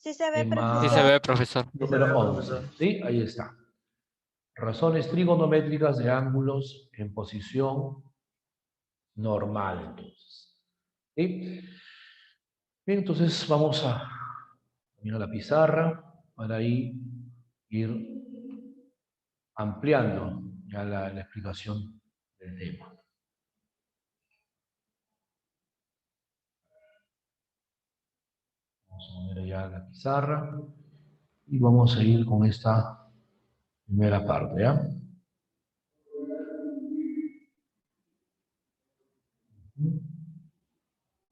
Sí se ve, Tema Sí se ve, profesor. número 11. ¿Sí? Ahí está. Razones trigonométricas de ángulos en posición normal, entonces. ¿Sí? Bien, entonces vamos a mirar la pizarra para ahí ir ampliando ya la explicación del tema. Vamos a poner ya la pizarra y vamos a ir con esta primera parte, ¿ya?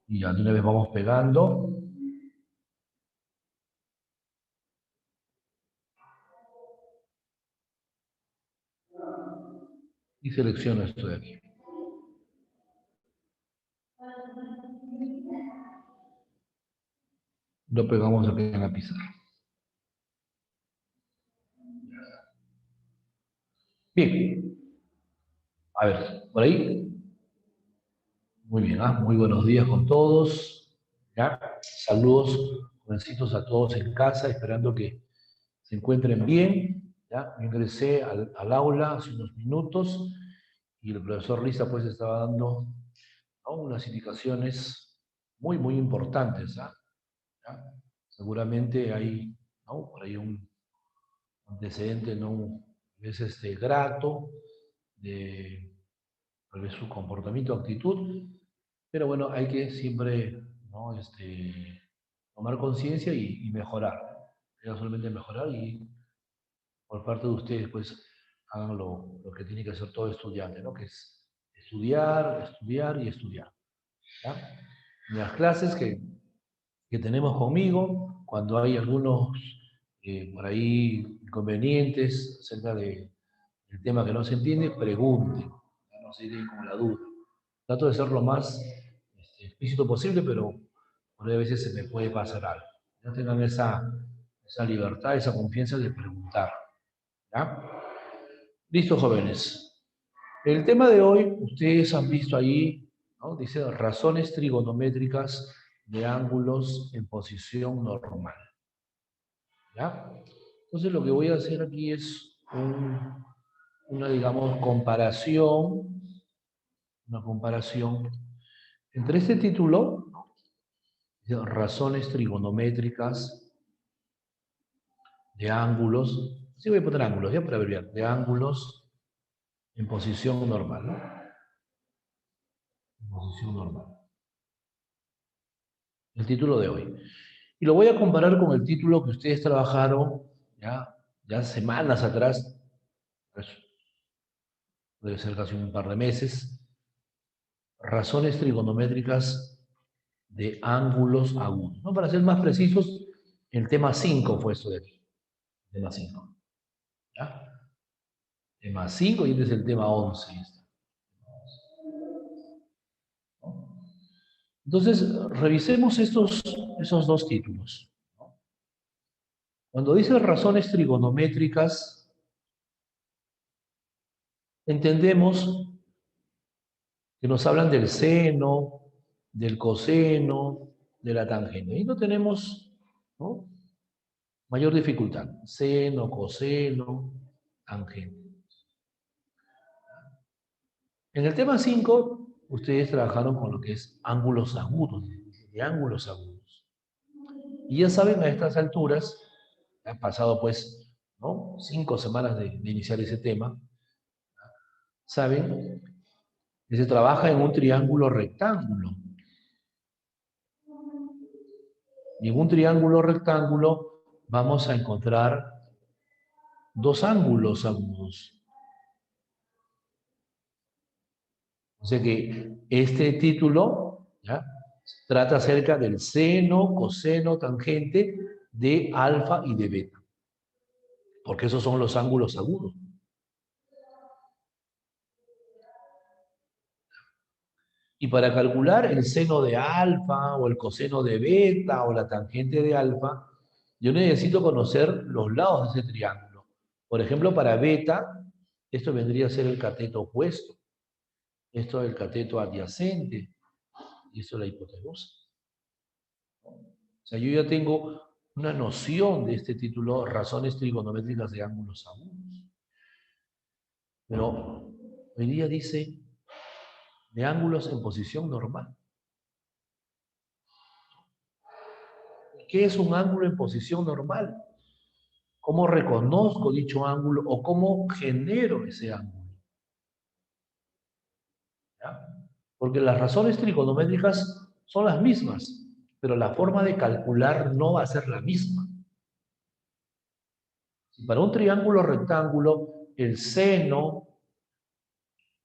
Y ya de una vez vamos pegando. Y selecciono esto de aquí. Lo pegamos aquí en la pizarra. Bien. A ver, por ahí. Muy bien, muy buenos días con todos. ¿Ya? Saludos, jovencitos, a todos en casa, esperando que se encuentren bien. ¿Ya? Yo ingresé al aula hace unos minutos y el profesor Risa pues estaba dando, ¿no?, unas indicaciones muy, muy importantes. ¿Ya? Seguramente hay, ¿no?, por ahí un antecedente no es grato de tal vez su comportamiento, actitud, pero bueno, hay que siempre, ¿no?, tomar conciencia y mejorar. Ya solamente mejorar y por parte de ustedes, pues, hagan lo que tiene que hacer todo estudiante, ¿no?, que es estudiar, estudiar y estudiar. ¿Ya? En las clases que tenemos conmigo, cuando hay algunos por ahí inconvenientes acerca del tema que no se entiende, pregunten, no se queden con la duda. Trato de ser lo más explícito posible, pero por ahí a veces se me puede pasar algo. Ya tengan esa libertad, esa confianza de preguntar. ¿Ya? Listo, jóvenes. El tema de hoy, ustedes han visto ahí, ¿no?, dice razones trigonométricas de ángulos en posición normal. ¿Ya? Entonces lo que voy a hacer aquí es una, digamos, comparación entre este título, ¿no?, razones trigonométricas de ángulos, sí voy a poner ángulos, ya para abreviar, de ángulos en posición normal, ¿no? En posición normal. El título de hoy. Y lo voy a comparar con el título que ustedes trabajaron ya semanas atrás, pues, debe ser casi un par de meses, razones trigonométricas de ángulos agudos. ¿No? Para ser más precisos, el tema 5 fue esto de aquí. Tema 5. ¿Ya? Tema 5 y este es el tema 11. ¿No? Entonces, revisemos esos dos títulos. ¿No? Cuando dice razones trigonométricas, entendemos que nos hablan del seno, del coseno, de la tangente. Y no tenemos, ¿no?, mayor dificultad. Seno, coseno, tangente. En el tema 5, ustedes trabajaron con lo que es ángulos agudos, de ángulos agudos. Y ya saben, a estas alturas, han pasado pues, ¿no?, 5 semanas de iniciar ese tema, saben que se trabaja en un triángulo rectángulo. Y en un triángulo rectángulo vamos a encontrar dos ángulos agudos. O sea que este título, ¿ya?, trata acerca del seno, coseno, tangente de alfa y de beta. Porque esos son los ángulos agudos. Y para calcular el seno de alfa o el coseno de beta o la tangente de alfa, yo necesito conocer los lados de ese triángulo. Por ejemplo, para beta, esto vendría a ser el cateto opuesto. Esto es el cateto adyacente. Y esto es la hipotenusa. O sea, yo ya tengo una noción de este título, razones trigonométricas de ángulos agudos. Pero hoy día dice de ángulos en posición normal. ¿Qué es un ángulo en posición normal? ¿Cómo reconozco dicho ángulo o cómo genero ese ángulo? ¿Ya? Porque las razones trigonométricas son las mismas, pero la forma de calcular no va a ser la misma. Si para un triángulo rectángulo el seno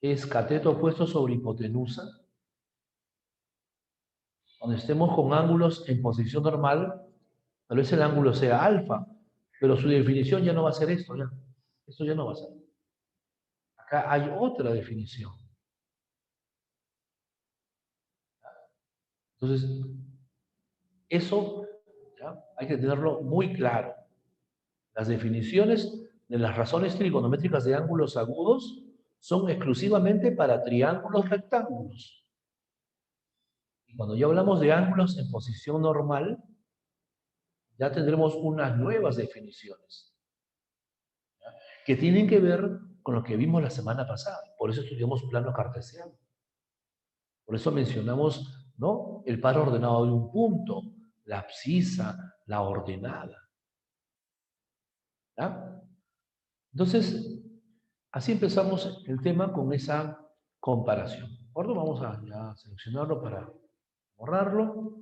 es cateto opuesto sobre hipotenusa, cuando estemos con ángulos en posición normal, tal vez el ángulo sea alfa, pero su definición ya no va a ser esto, ya. Esto ya no va a ser. Acá hay otra definición. Entonces, eso, ¿ya?, hay que tenerlo muy claro. Las definiciones de las razones trigonométricas de ángulos agudos son exclusivamente para triángulos rectángulos. Y cuando ya hablamos de ángulos en posición normal, ya tendremos unas nuevas definiciones, ¿ya?, que tienen que ver con lo que vimos la semana pasada. Por eso estudiamos plano cartesiano. Por eso mencionamos, ¿no?, el par ordenado de un punto, la abscisa, la ordenada. ¿Ya? Entonces, así empezamos el tema con esa comparación. Ahora vamos a ya seleccionarlo para borrarlo.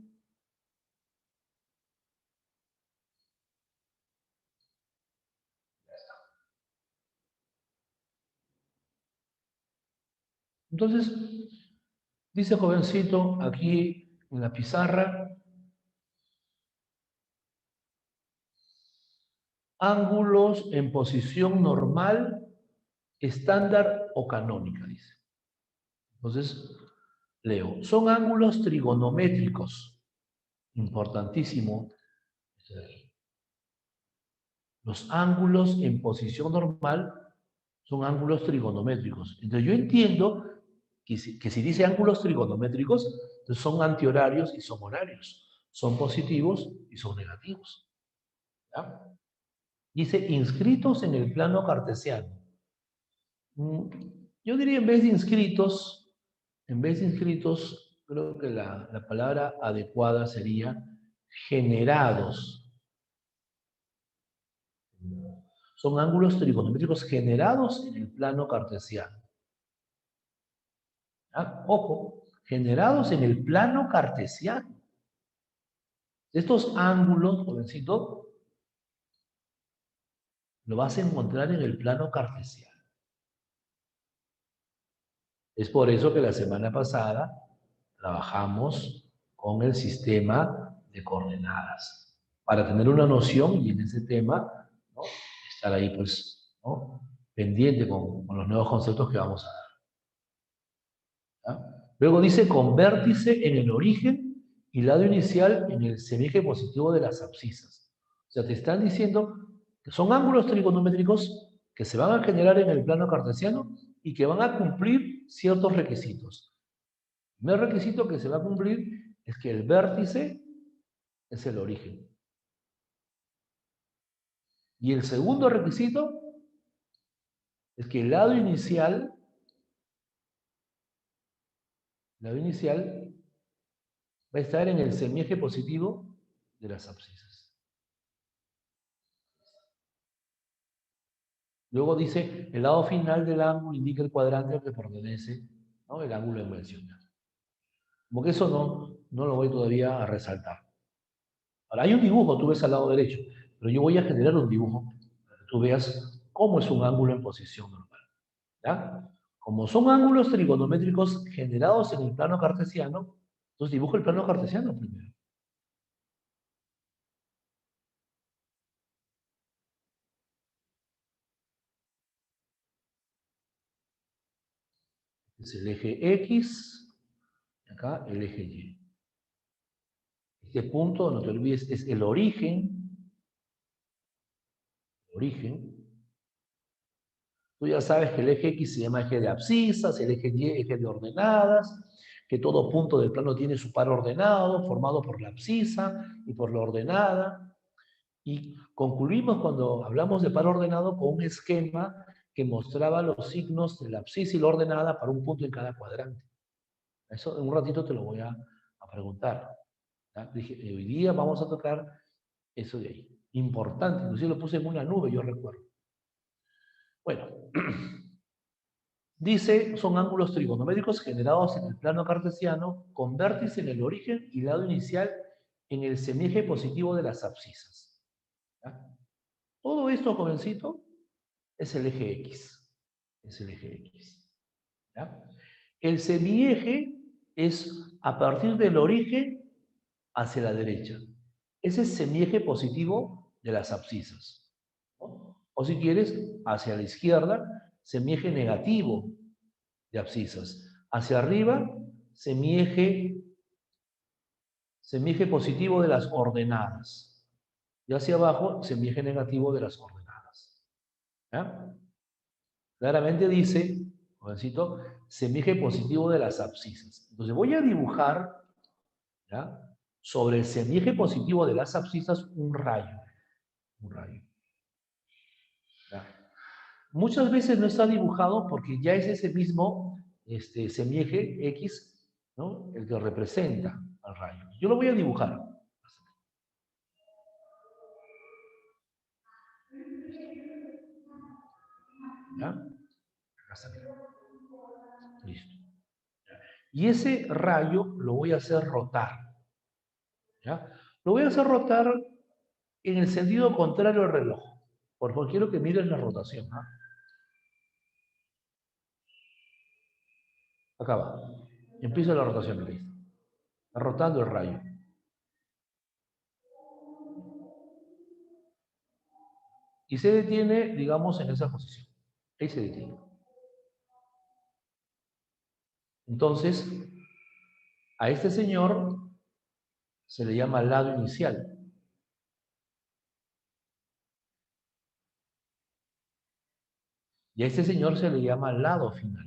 Entonces, dice jovencito aquí en la pizarra, ángulos en posición normal, estándar o canónica, dice. Entonces, leo, son ángulos trigonométricos. Importantísimo. Los ángulos en posición normal son ángulos trigonométricos. Entonces yo entiendo que si dice ángulos trigonométricos, entonces son antihorarios y son horarios. Son positivos y son negativos. ¿Ya? Dice inscritos en el plano cartesiano. Yo diría en vez de inscritos, creo que la palabra adecuada sería generados. Son ángulos trigonométricos generados en el plano cartesiano. ¿Ah? Ojo, generados en el plano cartesiano. Estos ángulos, jovencito, lo vas a encontrar en el plano cartesiano. Es por eso que la semana pasada trabajamos con el sistema de coordenadas, para tener una noción y en ese tema, ¿no?, estar ahí, pues, ¿no?, pendiente con los nuevos conceptos que vamos a dar. ¿Ya? Luego dice con vértice en el origen y lado inicial en el semieje positivo de las abscisas. O sea, te están diciendo que son ángulos trigonométricos que se van a generar en el plano cartesiano y que van a cumplir ciertos requisitos. El primer requisito que se va a cumplir es que el vértice es el origen. Y el segundo requisito es que el lado inicial va a estar en el semieje positivo de las abscisas. Luego dice, el lado final del ángulo indica el cuadrante al que pertenece, ¿no?, el ángulo mencionado. Como que eso no lo voy todavía a resaltar. Ahora, hay un dibujo, tú ves al lado derecho, pero yo voy a generar un dibujo para que tú veas cómo es un ángulo en posición normal. ¿Ya? Como son ángulos trigonométricos generados en el plano cartesiano, entonces dibujo el plano cartesiano primero. Es el eje X, y acá el eje Y. Este punto, no te olvides, es el origen. Tú ya sabes que el eje X se llama eje de abscisas, el eje Y eje de ordenadas, que todo punto del plano tiene su par ordenado, formado por la abscisa y por la ordenada. Y concluimos cuando hablamos de par ordenado con un esquema que mostraba los signos de la abscisa y la ordenada para un punto en cada cuadrante. Eso en un ratito te lo voy a preguntar. ¿Ya? Dije, hoy día vamos a tocar eso de ahí. Importante, inclusive lo puse en una nube, yo recuerdo. Bueno, dice, son ángulos trigonométricos generados en el plano cartesiano con vértice en el origen y lado inicial en el semieje positivo de las abscisas. ¿Ya? Todo esto, jovencito, es el eje X. Es el eje X. ¿Ya? El semieje es a partir del origen hacia la derecha. Ese es semieje positivo de las abscisas, ¿no? O si quieres, hacia la izquierda, semieje negativo de abscisas. Hacia arriba, semieje positivo de las ordenadas. Y hacia abajo, semieje negativo de las ordenadas. ¿Ya? Claramente dice, jovencito, semieje positivo de las abscisas. Entonces voy a dibujar, ¿ya?, sobre el semieje positivo de las abscisas un rayo. Un rayo. ¿Ya? Muchas veces no está dibujado porque ya es ese mismo semieje X, ¿no?, el que representa al rayo. Yo lo voy a dibujar. ¿Ya? Acá está. Listo. Y ese rayo lo voy a hacer rotar. ¿Ya? Lo voy a hacer rotar en el sentido contrario al reloj. Por favor, quiero que miren la rotación. ¿Ah? Acá va. Empieza la rotación. ¿Listo? Está rotando el rayo. Y se detiene, digamos, en esa posición. Ahí se detiene. Entonces, a este señor se le llama lado inicial. Y a este señor se le llama lado final.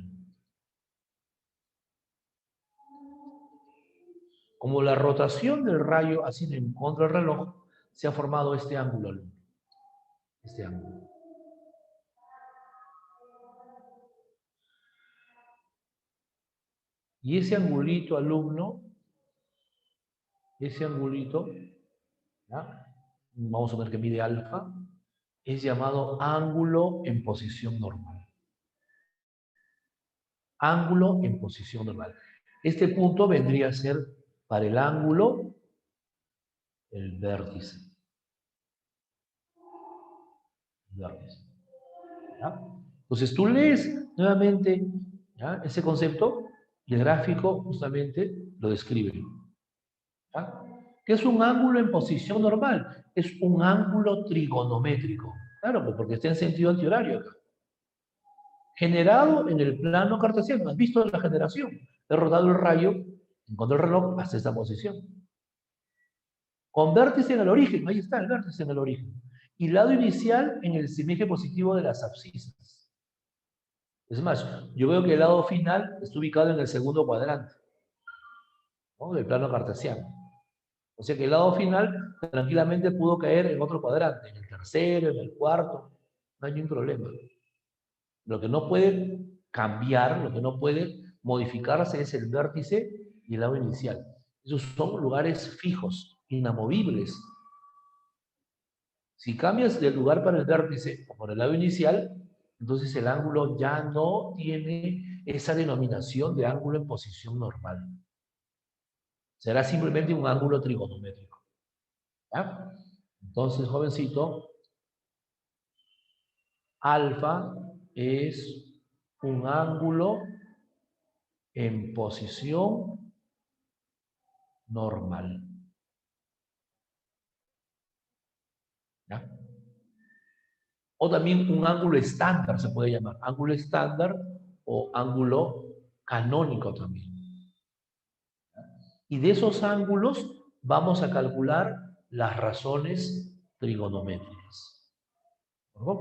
Como la rotación del rayo ha sido en contra del reloj, se ha formado este ángulo. Este ángulo. Y ese angulito, alumno, ese angulito, ¿ya?, vamos a ver que mide alfa, es llamado ángulo en posición normal. Ángulo en posición normal. Este punto vendría a ser para el ángulo el vértice. El vértice. ¿Ya? Entonces tú lees nuevamente, ¿ya?, ese concepto y el gráfico justamente lo describe. ¿Ya? ¿Qué es un ángulo en posición normal? Es un ángulo trigonométrico. Claro, pues porque está en sentido antihorario acá. Generado en el plano cartesiano. ¿Has visto la generación? He rodado el rayo en contra del reloj hasta esta posición. Con vértice en el origen. Ahí está el vértice en el origen. Y lado inicial en el semieje positivo de las abscisas. Es más, yo veo que el lado final está ubicado en el segundo cuadrante, ¿no?, del plano cartesiano. O sea que el lado final tranquilamente pudo caer en otro cuadrante, en el tercero, en el cuarto, no hay ningún problema. Lo que no puede cambiar, lo que no puede modificarse es el vértice y el lado inicial. Esos son lugares fijos, inamovibles. Si cambias de lugar para el vértice o por el lado inicial, entonces el ángulo ya no tiene esa denominación de ángulo en posición normal. Será simplemente un ángulo trigonométrico. ¿Ya? Entonces, jovencito, alfa es un ángulo en posición normal. ¿Ya? O también un ángulo estándar se puede llamar. Ángulo estándar o ángulo canónico también. Y de esos ángulos vamos a calcular las razones trigonométricas. ¿No?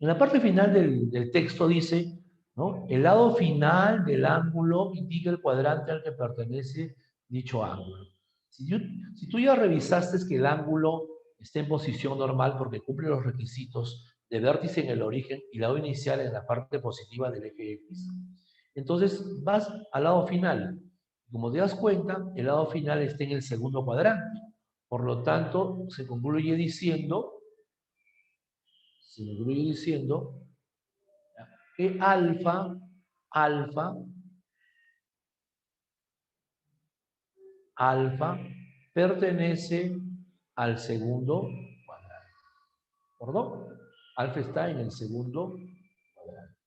En la parte final del texto dice, ¿no?, el lado final del ángulo indica el cuadrante al que pertenece dicho ángulo. Si tú ya revisaste que el ángulo está en posición normal porque cumple los requisitos de vértice en el origen y lado inicial en la parte positiva del eje X. Entonces vas al lado final. Como te das cuenta, el lado final está en el segundo cuadrante. Por lo tanto, se concluye diciendo que alfa pertenece al segundo cuadrante. ¿Perdón? Alfa está en el segundo cuadrante.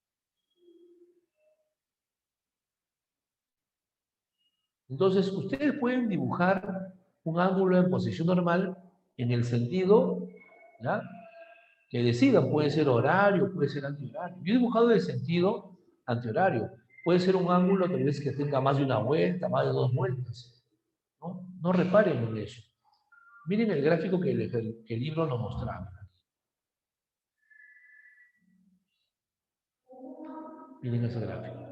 Entonces, ustedes pueden dibujar un ángulo en posición normal en el sentido, ¿ya?, que decidan. Puede ser horario, puede ser antihorario. Yo he dibujado el sentido antihorario. Puede ser un ángulo tal vez que tenga más de una vuelta, más de 2 vueltas. ¿No? No reparen en eso. Miren el gráfico que el libro nos mostraba. Miren ese gráfico.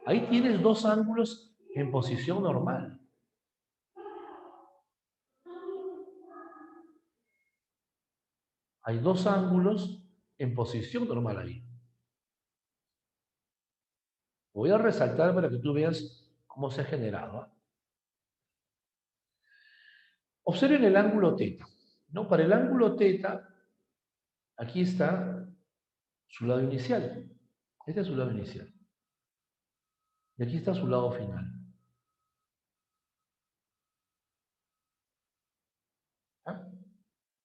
Ahí tienes 2 ángulos en posición normal. Hay 2 ángulos en posición normal ahí. Voy a resaltar para que tú veas cómo se ha generado. Observen el ángulo teta, ¿no? Para el ángulo teta, aquí está su lado inicial. Este es su lado inicial. Y aquí está su lado final. ¿Ah?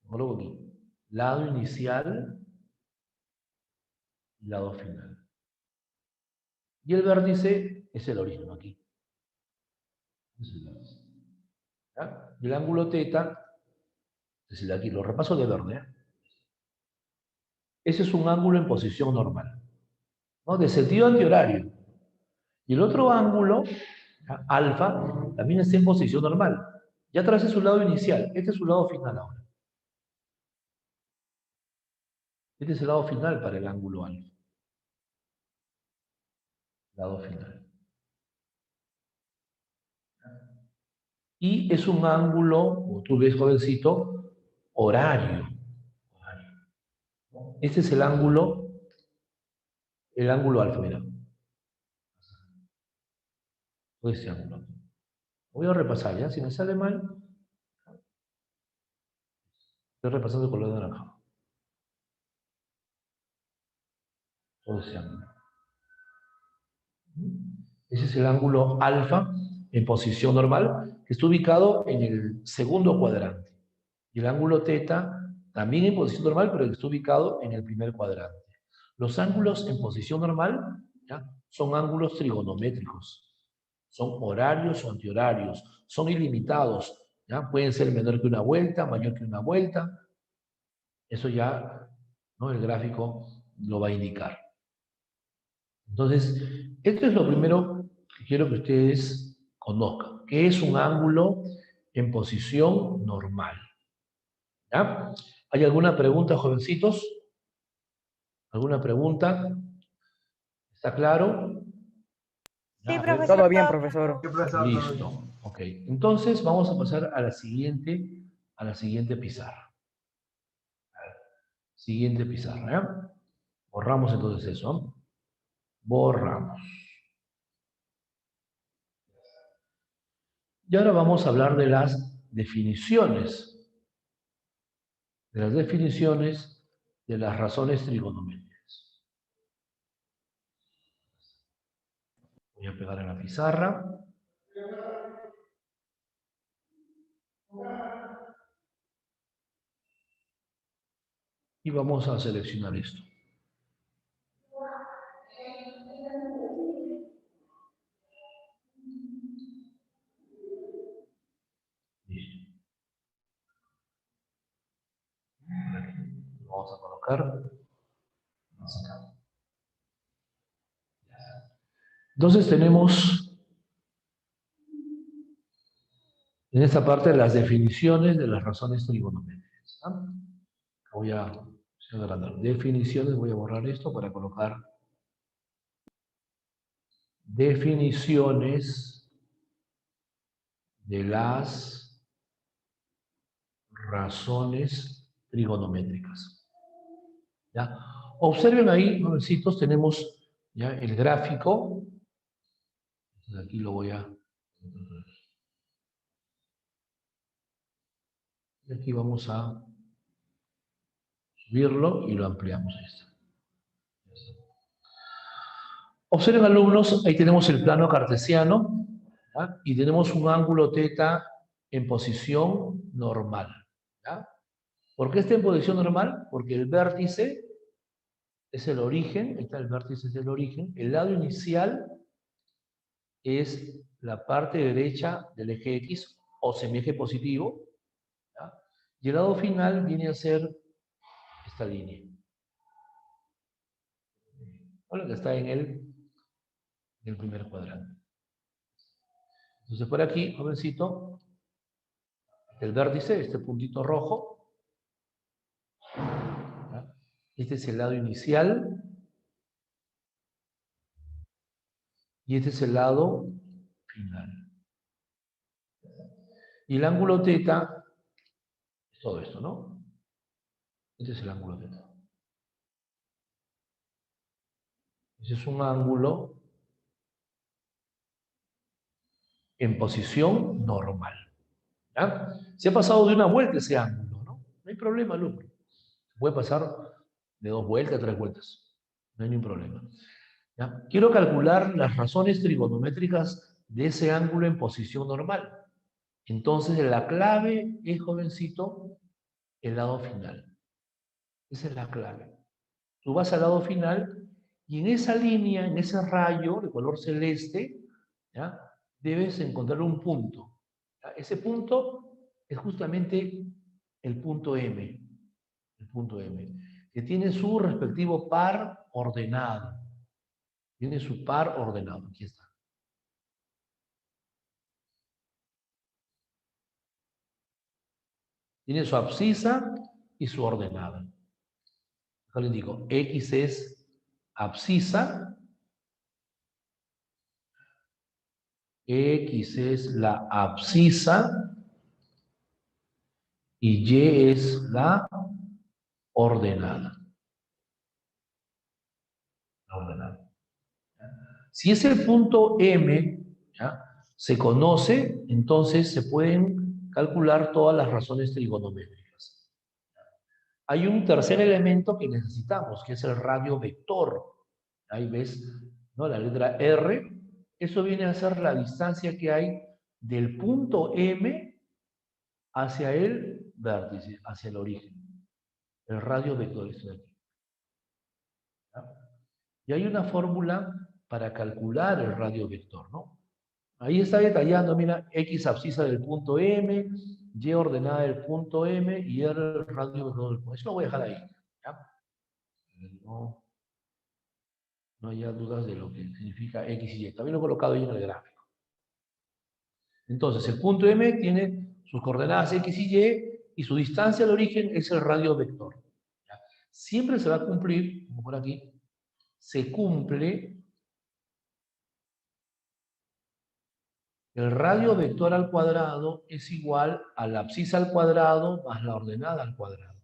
Luego aquí. Lado inicial y lado final. Y el vértice es el origen, aquí. Es el vértice. ¿Ah? Y el ángulo teta es el de aquí. Lo repaso de verde. ¿Eh? Ese es un ángulo en posición normal, ¿no? De sentido antihorario. Y el otro ángulo, ¿ya?, alfa, también está en posición normal. Ya trace su lado inicial. Este es su lado final ahora. Este es el lado final para el ángulo alfa. Lado final. Y es un ángulo, como tú ves, jovencito, horario. Este es el ángulo alfa, mira. Este ángulo. Voy a repasar, ¿ya? Si me sale mal, estoy repasando el color naranja. Todo ese ángulo. Ese es el ángulo alfa en posición normal, que está ubicado en el segundo cuadrante. Y el ángulo teta también en posición normal, pero que está ubicado en el primer cuadrante. Los ángulos en posición normal, ¿ya?, son ángulos trigonométricos. Son horarios o antihorarios. Son ilimitados. ¿Ya? Pueden ser menor que una vuelta, mayor que una vuelta. Eso ya, ¿no?, el gráfico lo va a indicar. Entonces, esto es lo primero que quiero que ustedes conozcan, que es un ángulo en posición normal. ¿Ya? ¿Hay alguna pregunta, jovencitos? ¿Alguna pregunta? ¿Está claro? Sí, A ver. profesor, Todo bien, todo bien. profesor. Listo. Ok. Entonces vamos a pasar a la siguiente pizarra. Siguiente pizarra, ¿ya? Borramos entonces eso. Borramos. Y ahora vamos a hablar de las definiciones. De las definiciones de las razones trigonométricas. Voy a pegar en la pizarra. Y vamos a seleccionar esto. Listo. Lo vamos a colocar. Vamos acá. Entonces tenemos en esta parte las definiciones de las razones trigonométricas. ¿Ah? Voy a agrandar. Definiciones, voy a borrar esto para colocar definiciones de las razones trigonométricas. ¿Ya? Observen ahí, jovencitos, tenemos ya el gráfico. Entonces aquí lo voy a... Y aquí vamos a subirlo y lo ampliamos. Ahí está. Observen, alumnos, ahí tenemos el plano cartesiano, ¿ya? Y tenemos un ángulo θ en posición normal. ¿Ya? ¿Por qué está en posición normal? Porque el vértice es el origen, ahí está el vértice, es el origen, el lado inicial es la parte derecha del eje X o semieje positivo, ¿ya? Y el lado final viene a ser esta línea, ¿no? Que está en el primer cuadrante. Entonces por aquí, jovencito, el vértice, este puntito rojo, ¿ya? Este es el lado inicial y este es el lado final. Y el ángulo θ es todo esto, ¿no? Este es el ángulo θ. Ese es un ángulo en posición normal. ¿Ya? Se ha pasado de una vuelta ese ángulo, ¿no? No hay problema, alumno. Puede pasar de 2 vueltas, 3 vueltas. No hay ningún problema. ¿Ya? Quiero calcular las razones trigonométricas de ese ángulo en posición normal. Entonces, la clave es, jovencito, el lado final. Esa es la clave. Tú vas al lado final y en esa línea, en ese rayo de color celeste, ¿ya? Debes encontrar un punto. ¿Ya? Ese punto es justamente el punto M, que tiene su respectivo par ordenado. Tiene su par ordenado, aquí está. Tiene su abscisa y su ordenada. Acá les digo, X es abscisa, X es la abscisa y Y es la ordenada. La ordenada. Si es el punto M, ¿ya? Se conoce, entonces se pueden calcular todas las razones trigonométricas. Hay un tercer elemento que necesitamos, que es el radio vector. Ahí ves, ¿no? La letra R. Eso viene a ser la distancia que hay del punto M hacia el vértice, hacia el origen. El radio vector está aquí. ¿Ya? Y hay una fórmula para calcular el radio vector, ¿no? Ahí está detallando, mira, X abscisa del punto M, Y ordenada del punto M y R el radio vector del punto. Eso lo voy a dejar ahí. ¿Ya? No, no haya dudas de lo que significa X y Y. También lo he colocado ahí en el gráfico. Entonces, el punto M tiene sus coordenadas X y su distancia al origen es el radio vector. ¿Ya? Siempre se va a cumplir, como por aquí, se cumple el radio vector al cuadrado es igual a la abscisa al cuadrado más la ordenada al cuadrado.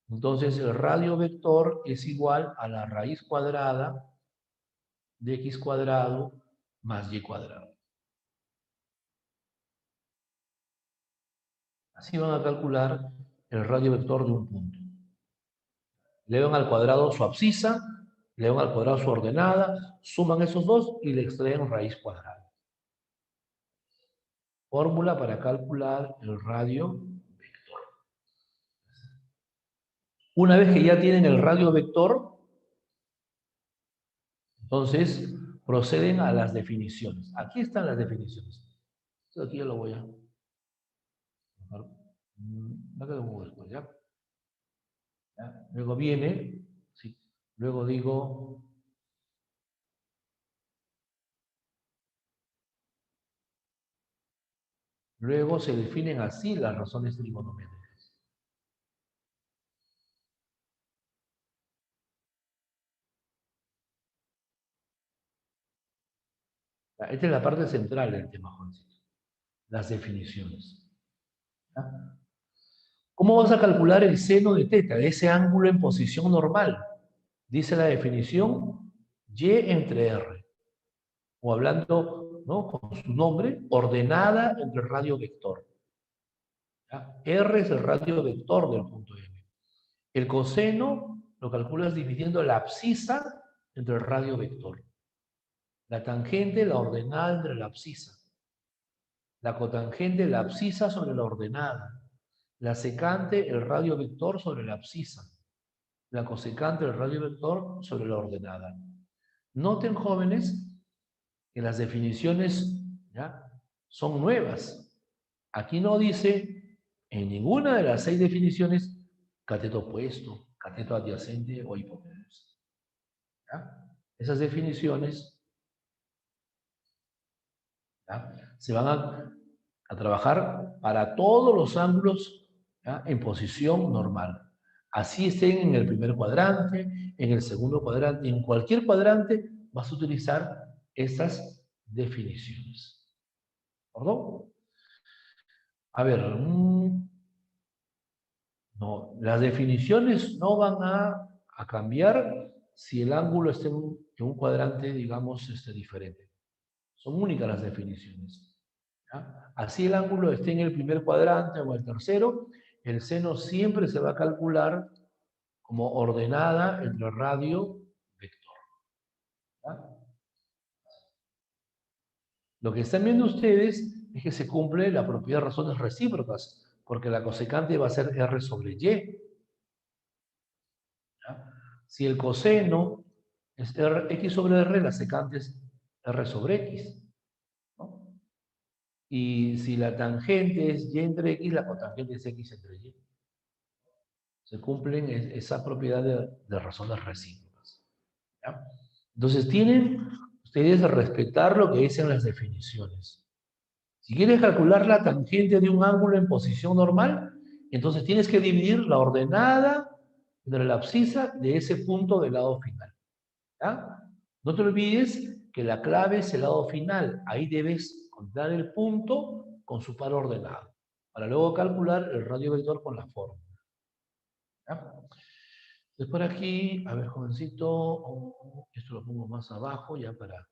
Entonces, el radio vector es igual a la raíz cuadrada de x cuadrado más y cuadrado. Así van a calcular el radio vector de un punto. Elevan al cuadrado su abscisa, elevan al cuadrado su ordenada, suman esos dos y le extraen raíz cuadrada. Fórmula para calcular el radio vector. Una vez que ya tienen el radio vector, entonces proceden a las definiciones. Aquí están las definiciones. Esto aquí ya lo voy a dejar. No quedó después, ¿ya? ¿Ya? Luego viene, sí, luego digo, luego se definen así las razones trigonométricas. Esta es la parte central del tema, Juancito. las definiciones. ¿Ya? ¿Cómo vas a calcular el seno de teta, de ese ángulo en posición normal? Dice la definición, y entre r. O hablando, ¿no?, con su nombre, ordenada entre el radio vector. ¿Ya? R es el radio vector del punto M. El coseno lo calculas dividiendo la abscisa entre el radio vector. La tangente, la ordenada entre la abscisa. La cotangente, la abscisa sobre la ordenada. La secante, el radio vector sobre la abscisa. La cosecante, el radio vector sobre la ordenada. Noten, jóvenes, que las definiciones, ¿ya?, son nuevas. Aquí no dice en ninguna de las 6 definiciones cateto opuesto, cateto adyacente o hipotenusa. ¿Ya? Esas definiciones, ¿ya?, se van a trabajar para todos los ángulos, ¿ya?, en posición normal. Así estén en el primer cuadrante, en el segundo cuadrante, en cualquier cuadrante vas a utilizar estas definiciones. ¿Perdón? A ver, no, las definiciones no van a cambiar si el ángulo está en un cuadrante, digamos, diferente. Son únicas las definiciones. ¿Ya? Así el ángulo esté en el primer cuadrante o el tercero, el seno siempre se va a calcular como ordenada entre radio vector. ¿Ya? Lo que están viendo ustedes es que se cumple la propiedad de razones recíprocas, porque la cosecante va a ser R sobre Y. ¿Ya? Si el coseno es X sobre R, la secante es R sobre X. ¿No? Y si la tangente es Y entre X, la cotangente es X entre Y. Se cumplen esa propiedad de razones recíprocas. ¿Ya? Entonces tienen ustedes que respetar lo que dicen las definiciones. Si quieres calcular la tangente de un ángulo en posición normal, entonces tienes que dividir la ordenada entre la abscisa de ese punto del lado final. ¿Ya? No te olvides que la clave es el lado final. Ahí debes contar el punto con su par ordenado, para luego calcular el radio vector con la fórmula. ¿Ya? Entonces por aquí, a ver, jovencito, esto lo pongo más abajo ya para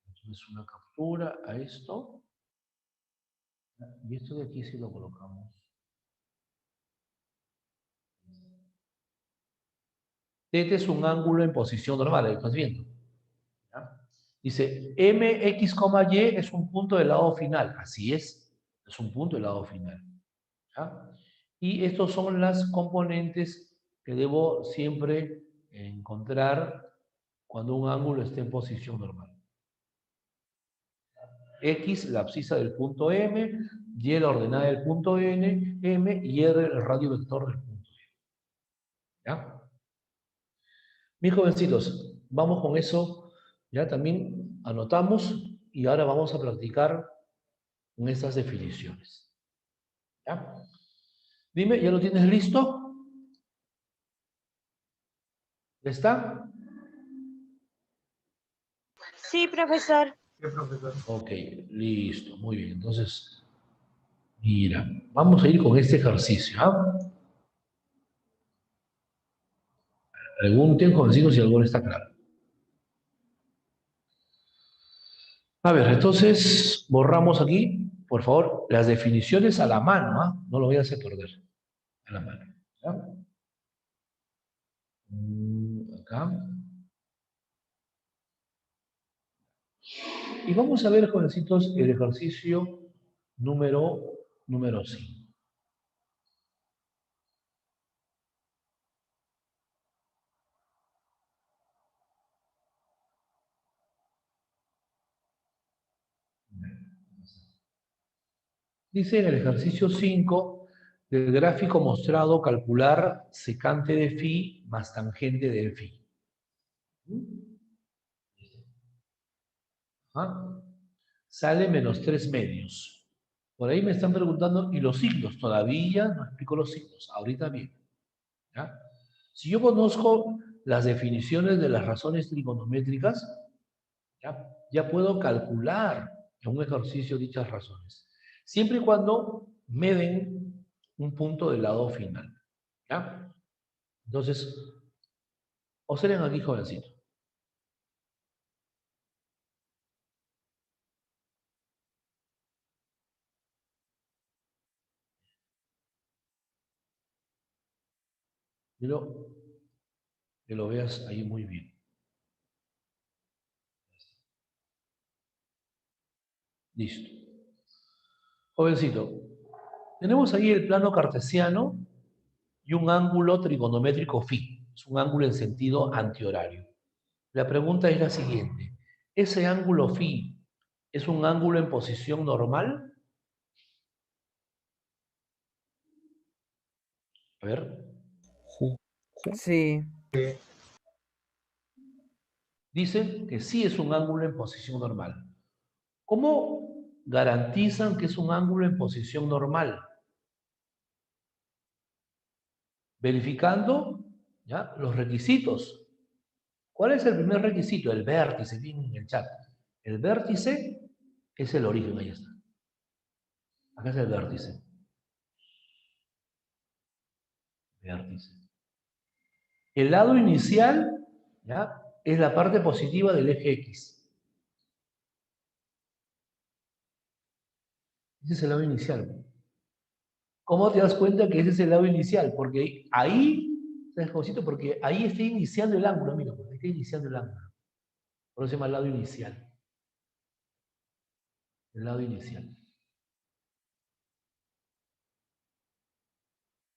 entonces una captura a esto. Y esto de aquí sí lo colocamos. Este es un ángulo en posición normal, ¿lo estás viendo? ¿Ya? Dice, MX, Y es un punto del lado final. Así es un punto del lado final. ¿Ya? Y estos son las componentes que debo siempre encontrar cuando un ángulo esté en posición normal. X, la abscisa del punto M, Y, la ordenada del punto N, M, y R, el radio vector del punto M. ¿Ya? Mis jovencitos, vamos con eso. Ya también anotamos y ahora vamos a practicar con estas definiciones. ¿Ya? Dime, ¿ya lo tienes listo? ¿Ya está? Sí, profesor. Ok, listo, muy bien. Entonces, mira, vamos a ir con este ejercicio. ¿Ah? Pregunten, jovencitos, si algo no está claro. A ver, entonces, borramos aquí, por favor, las definiciones a la mano. ¿Ah? No lo vayas a perder. A la mano. ¿Ya? Acá. Y vamos a ver, jovencitos, el ejercicio número 5. Dice en el ejercicio 5, del gráfico mostrado, calcular secante de phi más tangente de phi. ¿Ah? Sale menos 3 medios. Por ahí me están preguntando, ¿y los signos? Todavía no explico los signos, ahorita bien. ¿Ya? Si yo conozco las definiciones de las razones trigonométricas, ya puedo calcular en un ejercicio dichas razones. Siempre y cuando me den un punto del lado final. ¿Ya? Entonces, observen aquí, jovencito. Quiero que lo veas ahí muy bien. Listo. Jovencito, tenemos ahí el plano cartesiano y un ángulo trigonométrico phi. Es un ángulo en sentido antihorario. La pregunta es la siguiente. ¿Ese ángulo phi es un ángulo en posición normal? A ver. Sí. Dicen que sí es un ángulo en posición normal. ¿Cómo garantizan que es un ángulo en posición normal? Verificando, ¿ya?, los requisitos. ¿Cuál es el primer requisito? El vértice, bien en el chat. El vértice es el origen, ahí está. Acá es el vértice. Vértice. El lado inicial, ¿ya?, es la parte positiva del eje X. Ese es el lado inicial. ¿Cómo te das cuenta que ese es el lado inicial? Porque ahí, ¿sabes, Josito? Porque ahí está iniciando el ángulo, mira, pues, está iniciando el ángulo. Por eso se llama el lado inicial. El lado inicial.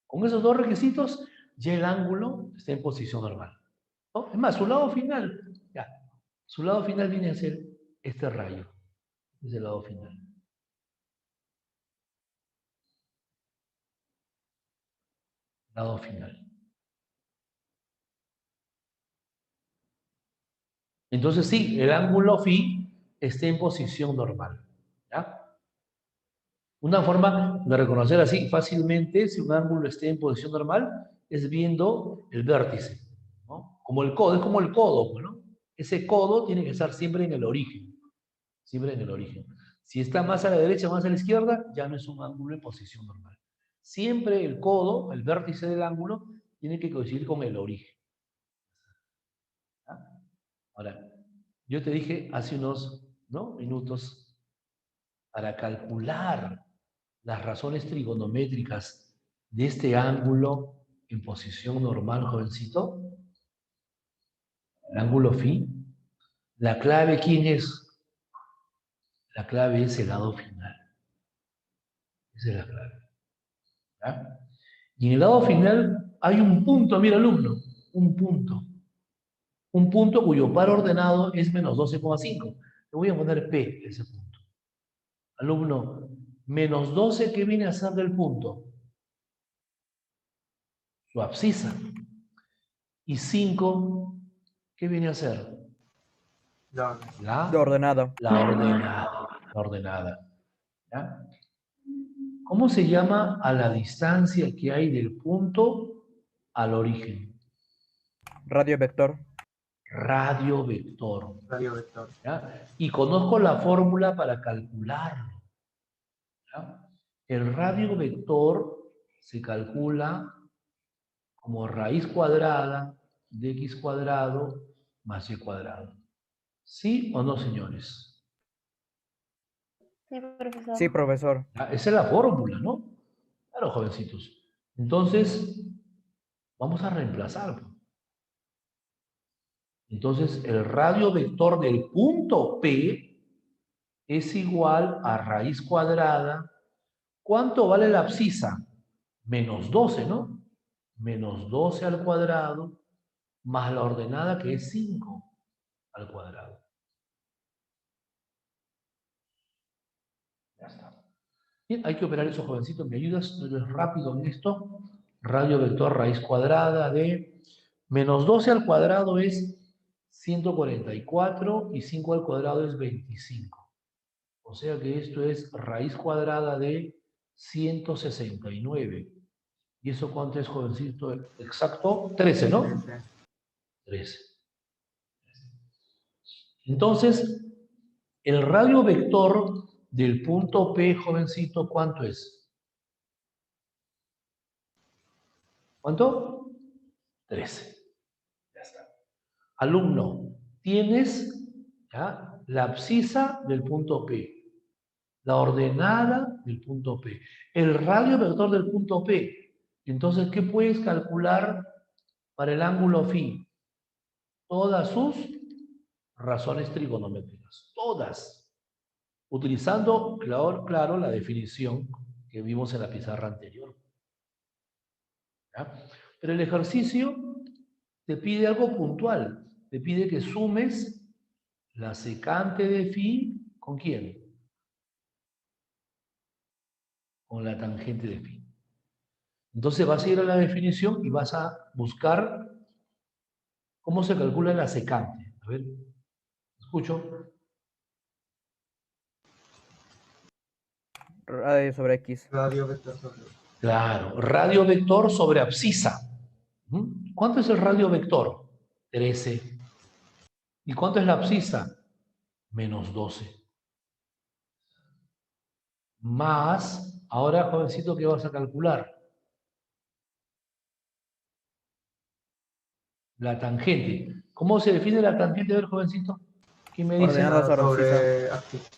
Con esos dos requisitos, ya el ángulo está en posición normal, ¿no? Es más, su lado final, ya, su lado final viene a ser este rayo. Es el lado final. Lado final. Entonces sí, el ángulo phi está en posición normal, ¿ya? Una forma de reconocer así fácilmente si un ángulo esté en posición normal es viendo el vértice, ¿no? Como el codo, es como el codo, ¿no? Ese codo tiene que estar siempre en el origen, siempre en el origen. Si está más a la derecha o más a la izquierda, ya no es un ángulo en posición normal. Siempre el codo, el vértice del ángulo, tiene que coincidir con el origen. ¿Ah? Ahora, yo te dije hace unos, ¿no?, minutos, para calcular las razones trigonométricas de este ángulo en posición normal, jovencito, el ángulo phi, la clave, ¿quién es? La clave es el lado final. Esa es la clave. ¿Ya? Y en el lado final hay un punto, mira, alumno, un punto. Un punto cuyo par ordenado es menos 12,5. Le voy a poner P, ese punto. Alumno, menos 12, ¿qué viene a ser del punto? Su abscisa. Y 5, ¿qué viene a ser? De ordenada. La ordenada. ¿Ya? ¿Cómo se llama a la distancia que hay del punto al origen? Radio vector. Radio vector. Radio vector. ¿Ya? Y conozco la fórmula para calcularlo. ¿Ya? El radio vector se calcula como raíz cuadrada de x cuadrado más y cuadrado. ¿Sí o no, señores? Sí, profesor. Sí, profesor. ¿Ya? Esa es la fórmula, ¿no? Claro, jovencitos. Entonces, vamos a reemplazar. Entonces, el radio vector del punto P es igual a raíz cuadrada. ¿Cuánto vale la abscisa? Menos 12, ¿no? Menos 12 al cuadrado más la ordenada, que es 5 al cuadrado. Ya está. Bien, hay que operar eso, jovencitos. ¿Me ayudas? ¿Eres rápido en esto? Radio vector raíz cuadrada de menos 12 al cuadrado es 144 y 5 al cuadrado es 25. O sea que esto es raíz cuadrada de 169. ¿Y eso cuánto es, jovencito? Exacto, 13, ¿no? 13. Entonces, el radio vector del punto P, jovencito, ¿cuánto es? ¿Cuánto? 13. Ya está. Alumno, tienes ¿ya? La abscisa del punto P, la ordenada del punto P, el radio vector del punto P. Entonces, ¿qué puedes calcular para el ángulo phi? Todas sus razones trigonométricas, todas, utilizando, claro, la definición que vimos en la pizarra anterior. ¿Ya? Pero el ejercicio te pide algo puntual, te pide que sumes la secante de phi, ¿con quién? Con la tangente de phi. Entonces vas a ir a la definición y vas a buscar cómo se calcula la secante. A ver, escucho. Radio sobre X. Radio vector sobre. Claro, radio vector sobre abscisa. ¿Cuánto es el radio vector? 13. ¿Y cuánto es la abscisa? Menos 12. Más, ahora, jovencito, ¿qué vas a calcular? La tangente. ¿Cómo se define la tangente del jovencito? ¿Quién me dice? Ordenada sobre abscisa.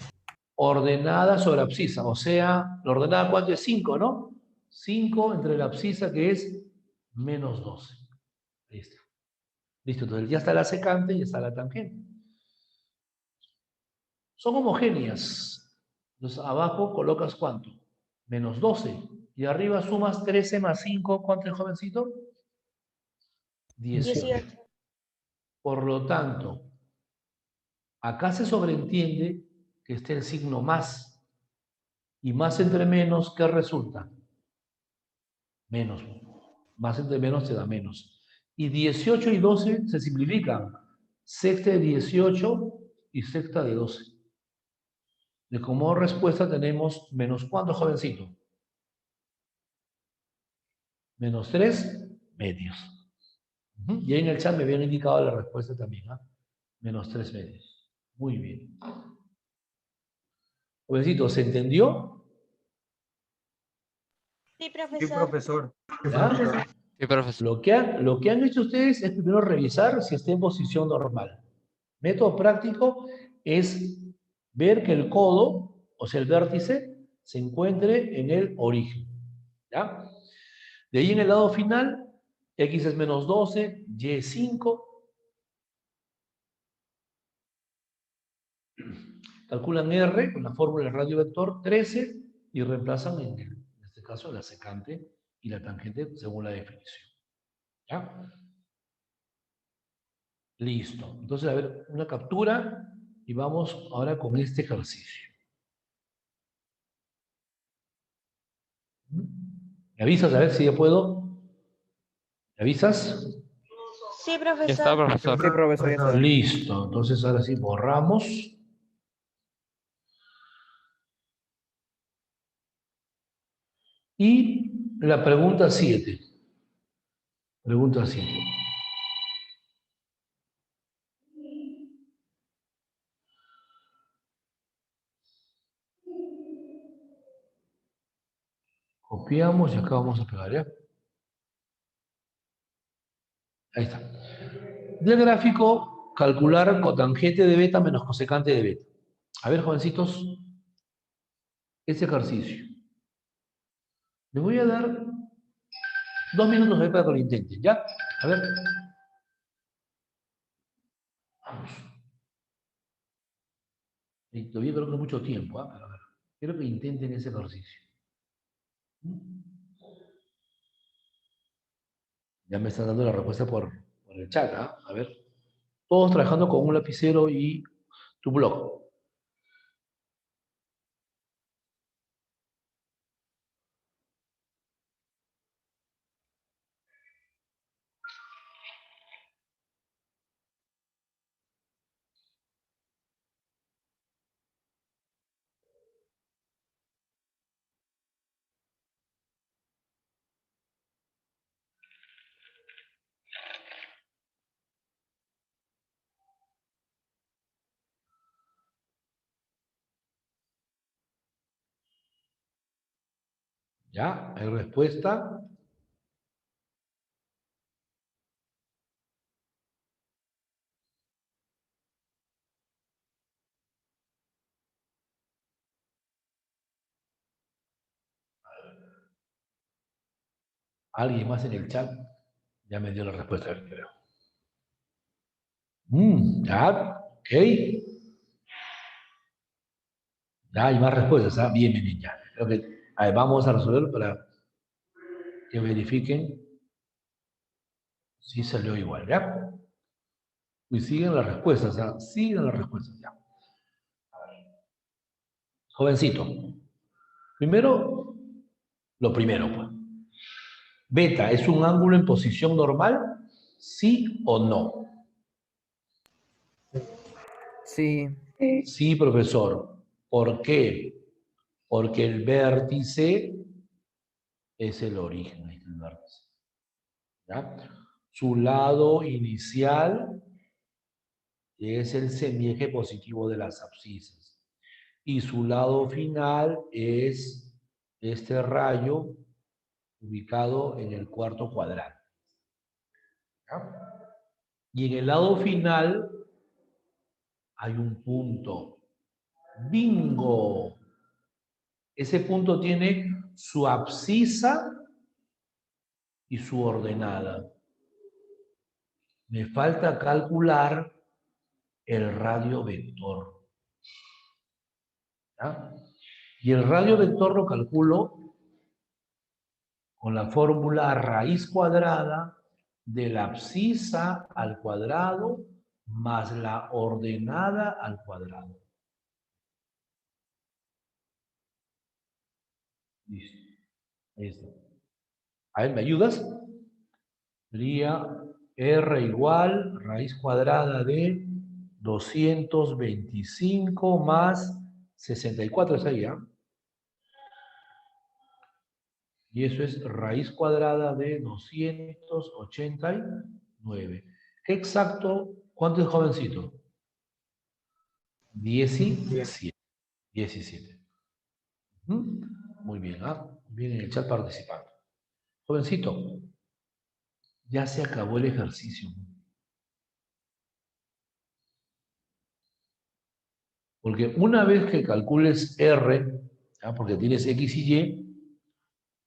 Ordenada sobre abscisa. O sea, la ordenada ¿cuánto es? 5, ¿no? 5 entre la abscisa que es menos 12. Listo. Listo, entonces ya está la secante y ya está la tangente. Son homogéneas. Entonces abajo colocas ¿cuánto? Menos 12. Y arriba sumas 13 más 5. ¿Cuánto es, jovencito? 18. 18. Por lo tanto, acá se sobreentiende que esté el signo más. Y más entre menos, ¿qué resulta? Menos. Más entre menos te da menos. Y 18 y 12 se simplifican. Sexta de 18 y sexta de 12. De como respuesta tenemos menos ¿cuánto, jovencito? Menos 3 medios. Y ahí en el chat me habían indicado la respuesta también. Menos 3 medios. Muy bien. Jovencito, ¿se entendió? Sí, Sí, profesor. profesor. ¿Ya? Sí, profesor. Lo que han hecho ustedes es primero revisar si está en posición normal. Método práctico es ver que el codo, o sea, el vértice, se encuentre en el origen. ¿Ya? De ahí en el lado final, x es menos 12, y es 5. Calculan R con la fórmula del radio vector 13 y reemplazan en este caso la secante y la tangente según la definición. ¿Ya? Listo. Entonces, a ver, una captura y vamos ahora con este ejercicio. ¿Me avisas a ver si ya puedo? ¿Me avisas? Sí, Ya está, profesor. profesor. Sí, profesor, ya está. Listo. Entonces, ahora sí, borramos. Y la pregunta 7. Pregunta 7. Copiamos y acá vamos a pegar, ¿ya? Ahí está. Del gráfico, calcular cotangente de beta menos cosecante de beta. A ver, jovencitos, este ejercicio. Les voy a dar 2 minutos para que lo intenten, ¿ya? A ver. Vamos. Y todavía creo que no es mucho tiempo, ¿ah? Pero a ver. Quiero que intenten ese ejercicio. Ya me están dando la respuesta por el chat, ¿ah? A ver. Todos trabajando con un lapicero y tu blog. ¿Ya? ¿Hay respuesta? ¿Alguien más en el chat? Ya me dio la respuesta, creo. Ya, ok. Ya hay más respuestas, ¿ah? Bien, bien, bien, ya. Creo que, a ver, vamos a resolverlo para que verifiquen si salió igual, ¿ya? Y siguen las respuestas, ¿ah? Siguen las respuestas, ya. Jovencito. Primero, lo primero, pues. Beta, ¿es un ángulo en posición normal? ¿Sí o no? Sí. Sí, profesor. ¿Por qué? Porque el vértice es el origen, ahí está el vértice. ¿Ya? Su lado inicial es el semieje positivo de las abscisas. Y su lado final es este rayo ubicado en el cuarto cuadrante. ¿Ya? Y en el lado final hay un punto. ¡Bingo! Ese punto tiene su abscisa y su ordenada. Me falta calcular el radio vector. ¿Ya? Y el radio vector lo calculo con la fórmula raíz cuadrada de la abscisa al cuadrado más la ordenada al cuadrado. Listo. Ahí está. A ver, ¿me ayudas? Sería R igual raíz cuadrada de 225 más 64, es ahí, ¿ya? Y eso es raíz cuadrada de 289. ¿Qué exacto? ¿Cuánto es jovencito? 17. 17. Muy bien, ¿ah? Bien en el chat participando. Jovencito, ya se acabó el ejercicio. Porque una vez que calcules R, ¿ya? Porque tienes X y Y,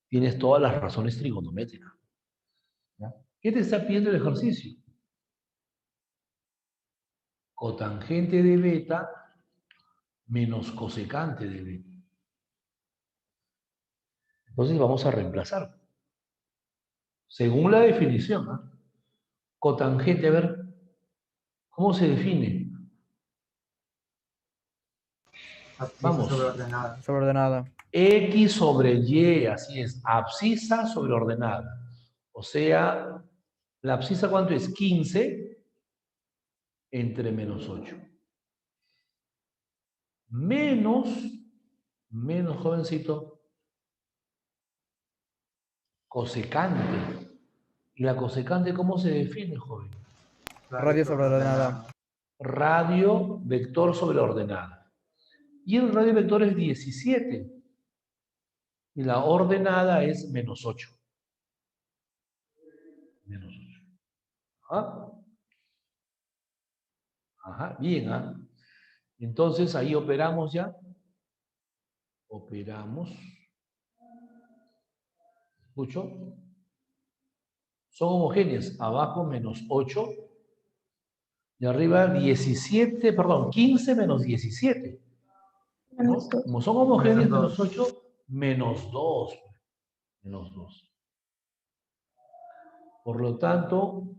tienes todas las razones trigonométricas. ¿Ya? ¿Qué te está pidiendo el ejercicio? Cotangente de beta menos cosecante de beta. Entonces vamos a reemplazar. Según la definición, ¿eh? Cotangente, a ver, ¿cómo se define? Vamos. Sobreordenada. X sobre Y, así es, abscisa sobre ordenada. O sea, ¿la abscisa cuánto es? 15 entre menos 8. Menos, jovencito, cosecante. ¿Y la cosecante cómo se define, joven? Radio sobreordenada. Radio vector sobre ordenada. Y el radio vector es 17. Y la ordenada es menos 8. Menos 8. Ajá. Ajá, bien, ¿ah? Entonces ahí operamos ya. Operamos. ¿Escucho? Son homogéneas. Abajo menos 8. Y arriba 17, perdón, 15 menos 17. ¿No? Como son homogéneas, menos 8, menos 2. Menos 2. Por lo tanto,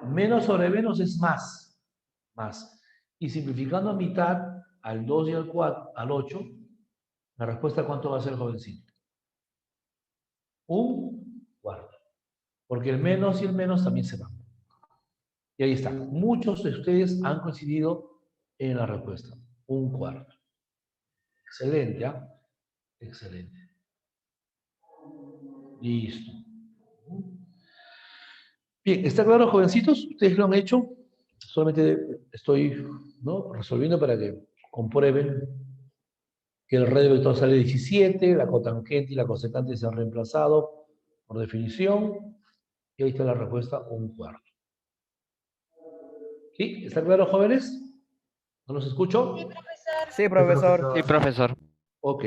menos sobre menos es más. Más. Y simplificando a mitad, al 2 y al 4, al 8, la respuesta ¿cuánto va a ser, jovencito? Un cuarto. Porque el menos y el menos también se van. Y ahí está. Muchos de ustedes han coincidido en la respuesta. Un cuarto. Excelente, ¿ah? Excelente. Listo. Bien, ¿está claro, jovencitos? ¿Ustedes lo han hecho? Solamente estoy, ¿no?, resolviendo para que comprueben que el radio vector sale 17, la cotangente y la cosecante se han reemplazado por definición, y ahí está la respuesta, 1/4. ¿Sí? ¿Está claro, jóvenes? ¿No los escucho? Sí, profesor. Sí, profesor. Sí, profesor. Ok.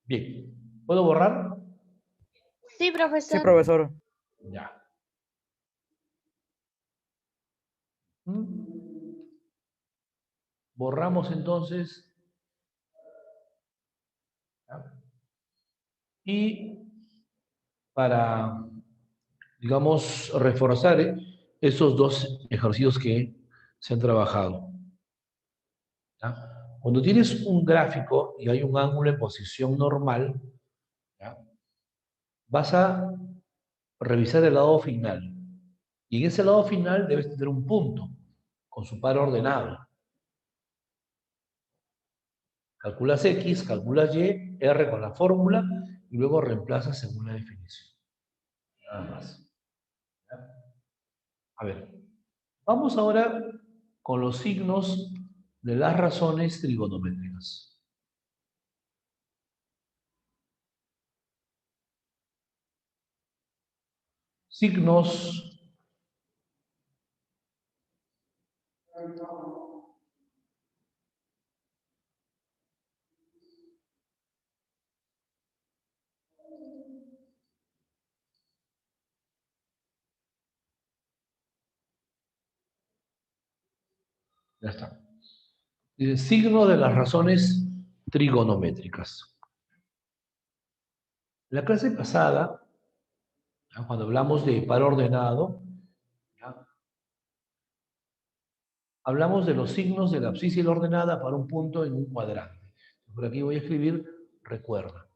Bien. ¿Puedo borrar? Sí, Sí, profesor. profesor. Ya. ¿Mm? Borramos entonces. ¿Ya? Y para, digamos, reforzar esos dos ejercicios que se han trabajado. ¿Ya? Cuando tienes un gráfico y hay un ángulo en posición normal, ¿ya? Vas a revisar el lado final. Y en ese lado final debes tener un punto con su par ordenado. Calculas X, calculas Y, R con la fórmula y luego reemplazas según la definición. Nada más. ¿Ya? A ver, vamos ahora con los signos de las razones trigonométricas. Signos ya está. Dice, signo de las razones trigonométricas. La clase pasada, ¿ya? Cuando hablamos de par ordenado, ¿ya? Hablamos de los signos de la abscisa y la ordenada para un punto en un cuadrante. Por aquí voy a escribir recuerda.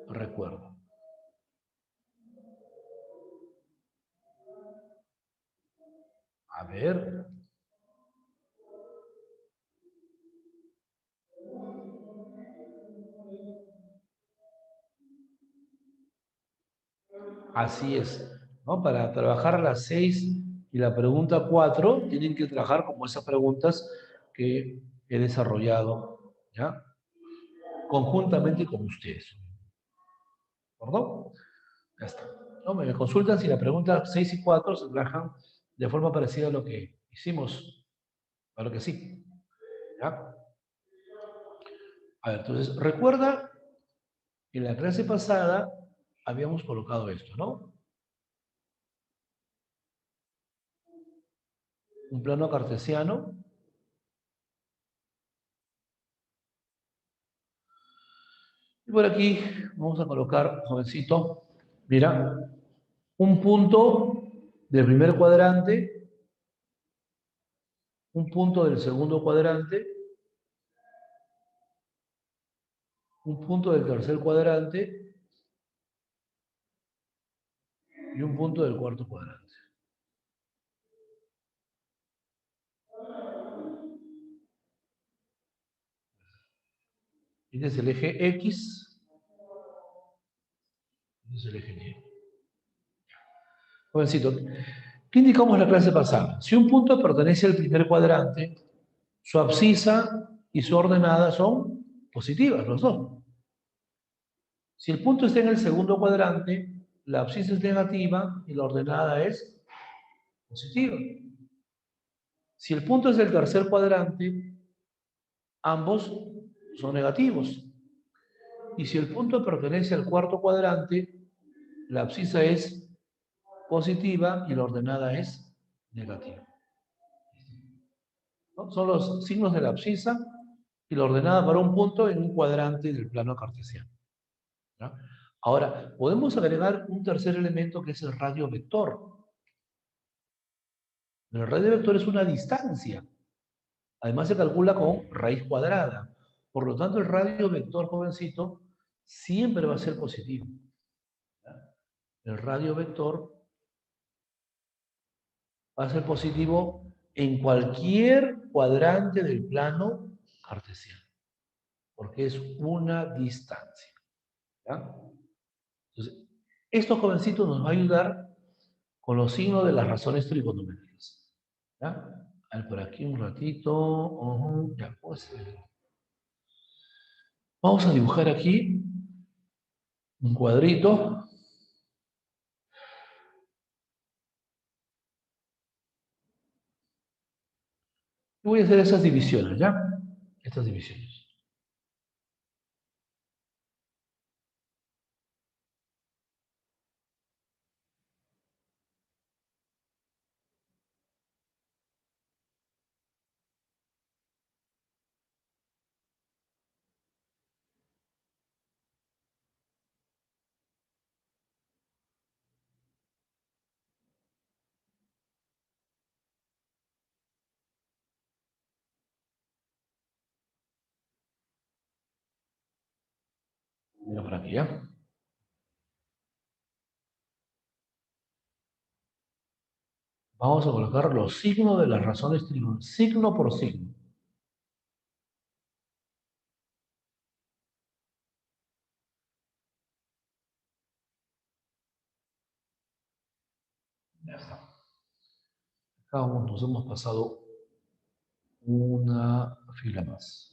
Recuerda. A ver. Así es, ¿no? Para trabajar a las 6 y la pregunta 4, tienen que trabajar como esas preguntas que he desarrollado, ¿ya? Conjuntamente con ustedes. ¿Perdón? Ya está. ¿No? Me consultan si la pregunta 6 y 4 se trabajan de forma parecida a lo que hicimos. Claro que sí. ¿Ya? A ver, entonces, recuerda que en la clase pasada habíamos colocado esto, ¿no? Un plano cartesiano. Y por aquí vamos a colocar, jovencito, mira, un punto del primer cuadrante, un punto del segundo cuadrante, un punto del tercer cuadrante y un punto del cuarto cuadrante. Este es el eje X, este es el eje Y. Jovencito, ¿qué indicamos en la clase pasada? Si un punto pertenece al primer cuadrante, su abscisa y su ordenada son positivas, los dos. Si el punto está en el segundo cuadrante, la abscisa es negativa y la ordenada es positiva. Si el punto es del tercer cuadrante, ambos son negativos. Y si el punto pertenece al cuarto cuadrante, la abscisa es positiva y la ordenada es negativa. ¿No? Son los signos de la abscisa y la ordenada para un punto en un cuadrante del plano cartesiano. ¿Ya? Ahora, podemos agregar un tercer elemento que es el radio vector. El radio vector es una distancia. Además se calcula con raíz cuadrada. Por lo tanto, el radio vector, jovencito, siempre va a ser positivo. ¿Ya? El radio vector va a ser positivo en cualquier cuadrante del plano cartesiano, porque es una distancia. ¿Ya? Entonces, Esto, jovencito, nos va a ayudar con los signos de las razones trigonométricas. ¿Ya? A ver, por aquí un ratito. Ya, pues. Vamos a dibujar aquí un cuadrito. Y voy a hacer esas divisiones, ¿ya? Estas divisiones. Mira por aquí, ¿ya? Vamos a colocar los signos de las razones trigonométricas, signo por signo. Ya está. Acá nos hemos pasado una fila más.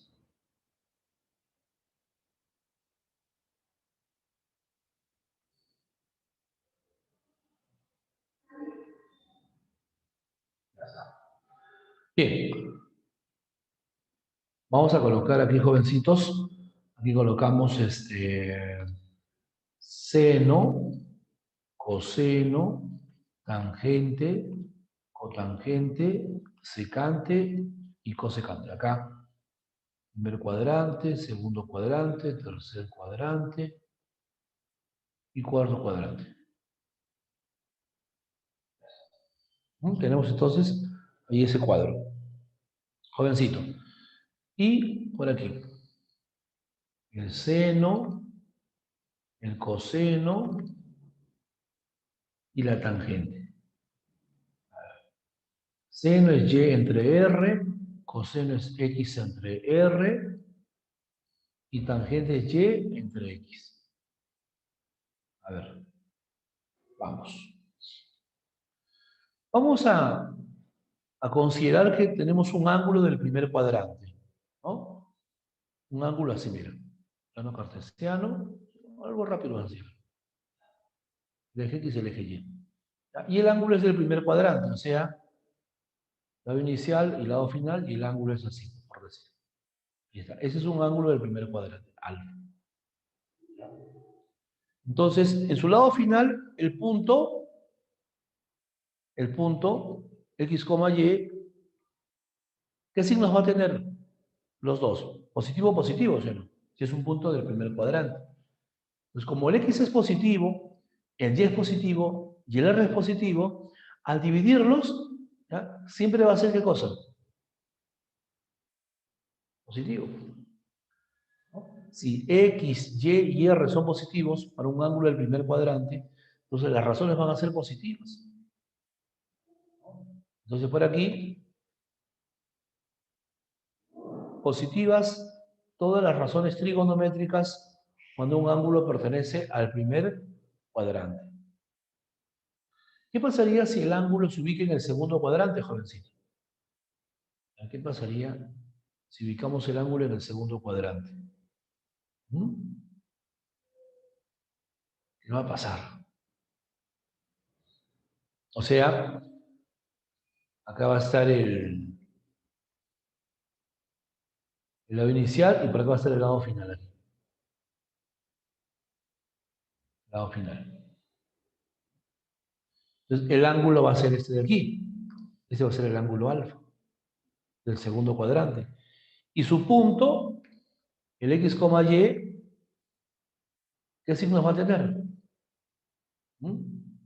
Ya está. Bien. Vamos a colocar aquí, jovencitos, aquí colocamos seno, coseno, tangente, cotangente, secante y cosecante. Acá, primer cuadrante, segundo cuadrante, tercer cuadrante y cuarto cuadrante. Tenemos entonces ahí ese cuadro. Jovencito. Y por aquí, el seno, el coseno y la tangente. Seno es y entre r, coseno es x entre r y tangente es y entre x. A ver, vamos. Vamos a considerar que tenemos un ángulo del primer cuadrante, ¿no? Un ángulo así, mira. Plano cartesiano, algo rápido así. El eje X y el eje Y. Y el ángulo es del primer cuadrante, o sea, lado inicial y lado final, y el ángulo es así, por decir. Ahí está. Ese es un ángulo del primer cuadrante, alfa. Entonces, en su lado final, el punto X, Y, ¿qué signos va a tener? Los dos. Positivo, positivo, ¿sí o no? Si es un punto del primer cuadrante. Pues como el X es positivo, el Y es positivo y el R es positivo, al dividirlos, ¿ya? Siempre va a ser ¿qué cosa? Positivo. ¿No? Si X, Y y R son positivos para un ángulo del primer cuadrante, entonces las razones van a ser positivas. Entonces por aquí, positivas todas las razones trigonométricas cuando un ángulo pertenece al primer cuadrante. ¿Qué pasaría si el ángulo se ubica en el segundo cuadrante, jovencito? ¿Qué pasaría si ubicamos el ángulo en el segundo cuadrante? ¿Qué va a pasar? O sea, acá va a estar el lado inicial y por acá va a estar el lado final. Aquí. Lado final. Entonces, el ángulo va a ser este de aquí. Este va a ser el ángulo alfa del segundo cuadrante. Y su punto, el X, Y, ¿qué signos va a tener?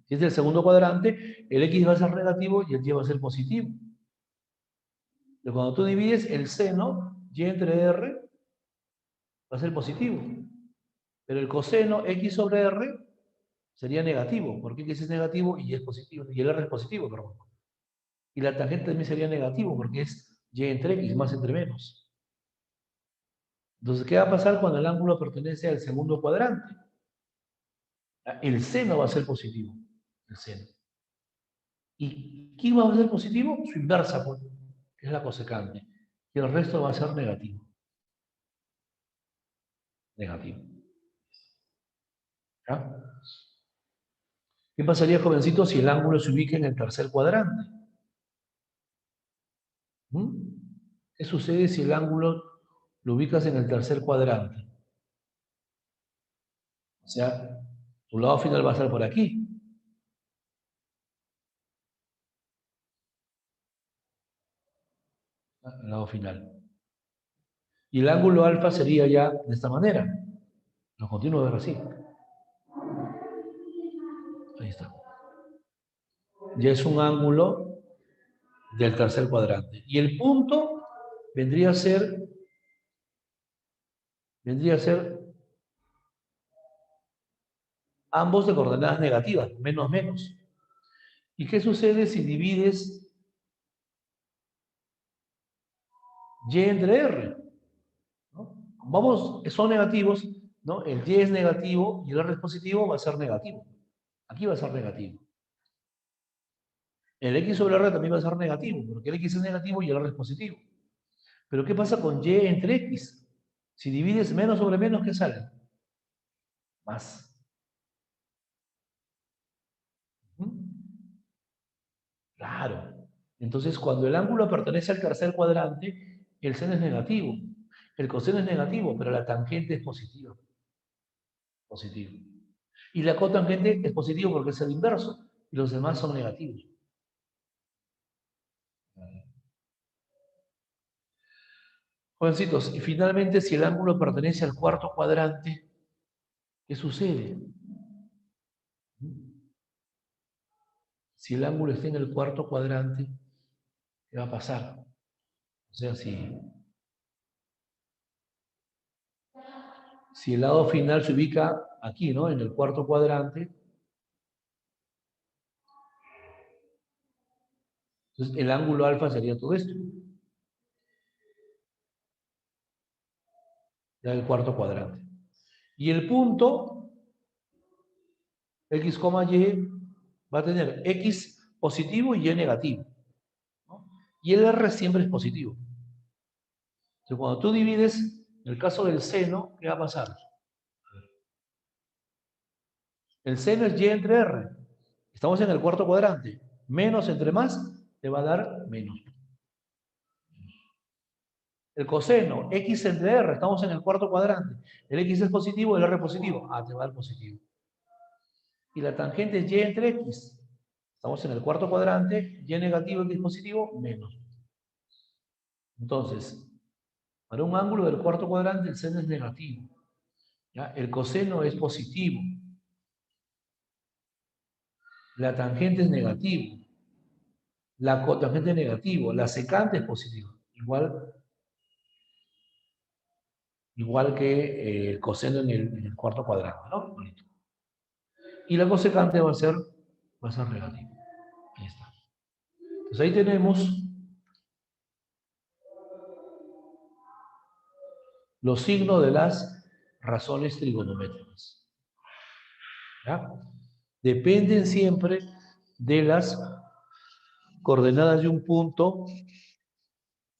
Si es del segundo cuadrante, el X va a ser negativo y el Y va a ser positivo. Pero cuando tú divides el seno, Y entre R, va a ser positivo. Pero el coseno X sobre R sería negativo, porque X es negativo y Y es positivo, y el R es positivo, perdón. Y la tangente también sería negativo, porque es Y entre X, más entre menos. Entonces, ¿qué va a pasar cuando el ángulo pertenece al segundo cuadrante? El seno va a ser positivo. El seno. ¿Y quién va a ser positivo? Su inversa, pues, que es la cosecante. Y el resto va a ser negativo. Negativo. ¿Ya? ¿Qué pasaría, jovencito, si el ángulo se ubica en el tercer cuadrante? ¿Mm? ¿Qué sucede si el ángulo lo ubicas en el tercer cuadrante? O sea, tu lado final va a estar por aquí. El lado final. Y el ángulo alfa sería ya de esta manera. Lo continúo a ver así. Ahí está. Ya es un ángulo del tercer cuadrante. Y el punto vendría a ser ambos de coordenadas negativas, menos menos. ¿Y qué sucede si divides y entre r? ¿No? Vamos, son negativos, ¿no? El y es negativo y el r es positivo, va a ser negativo. Aquí va a ser negativo. El x sobre r también va a ser negativo, porque el x es negativo y el r es positivo. Pero ¿qué pasa con y entre x? Si divides menos sobre menos, ¿qué sale? Más. Claro. Entonces, cuando el ángulo pertenece al tercer cuadrante, el seno es negativo. El coseno es negativo, pero la tangente es positiva. Positivo. Y la cotangente es positivo porque es el inverso. Y los demás son negativos. Jovencitos, y finalmente, si el ángulo pertenece al cuarto cuadrante, ¿qué sucede? Si el ángulo está en el cuarto cuadrante, ¿qué va a pasar? O sea, si el lado final se ubica aquí, ¿no? En el cuarto cuadrante, entonces el ángulo alfa sería todo esto. Ya el cuarto cuadrante. Y el punto, x, y, va a tener x positivo y y negativo. ¿No? Y el r siempre es positivo. Entonces, cuando tú divides, en el caso del seno, ¿qué va a pasar? El seno es y entre r. Estamos en el cuarto cuadrante. Menos entre más, te va a dar menos. El coseno, x entre r, estamos en el cuarto cuadrante. El x es positivo, el r es positivo. Ah, te va a dar positivo. Y la tangente es y entre x. Estamos en el cuarto cuadrante, y negativo, x positivo, menos. Entonces, para un ángulo del cuarto cuadrante, el seno es negativo. ¿Ya? El coseno es positivo. La tangente es negativo. La cotangente es negativo. La secante es positivo. Igual que el coseno en el cuarto cuadrante, ¿no? Bonito. Y la cosecante va a ser negativa. Ahí está. Entonces ahí tenemos los signos de las razones trigonométricas. ¿Ya? Dependen siempre de las coordenadas de un punto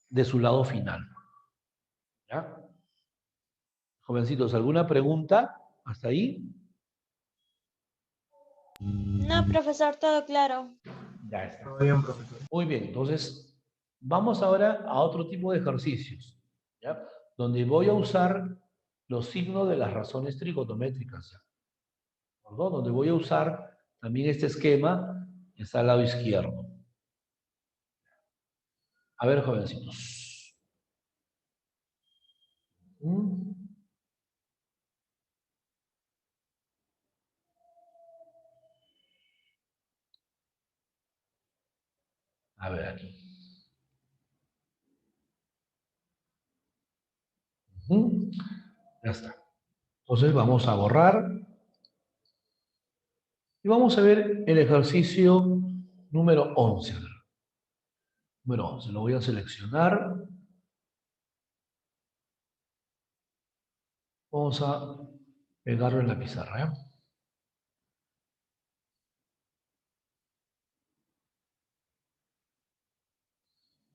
de su lado final. ¿Ya? Jovencitos, ¿alguna pregunta hasta ahí? No, profesor, todo claro. Ya está. Todo bien, profesor. Muy bien, entonces vamos ahora a otro tipo de ejercicios, ¿ya? Donde voy a usar los signos de las razones trigonométricas, ¿ya? ¿Perdón? Donde voy a usar también este esquema que está al lado izquierdo. A ver, jovencitos. A ver aquí. Ya está. Entonces vamos a borrar. Y vamos a ver el ejercicio número 11. Número 11. Lo voy a seleccionar. Vamos a pegarlo en la pizarra.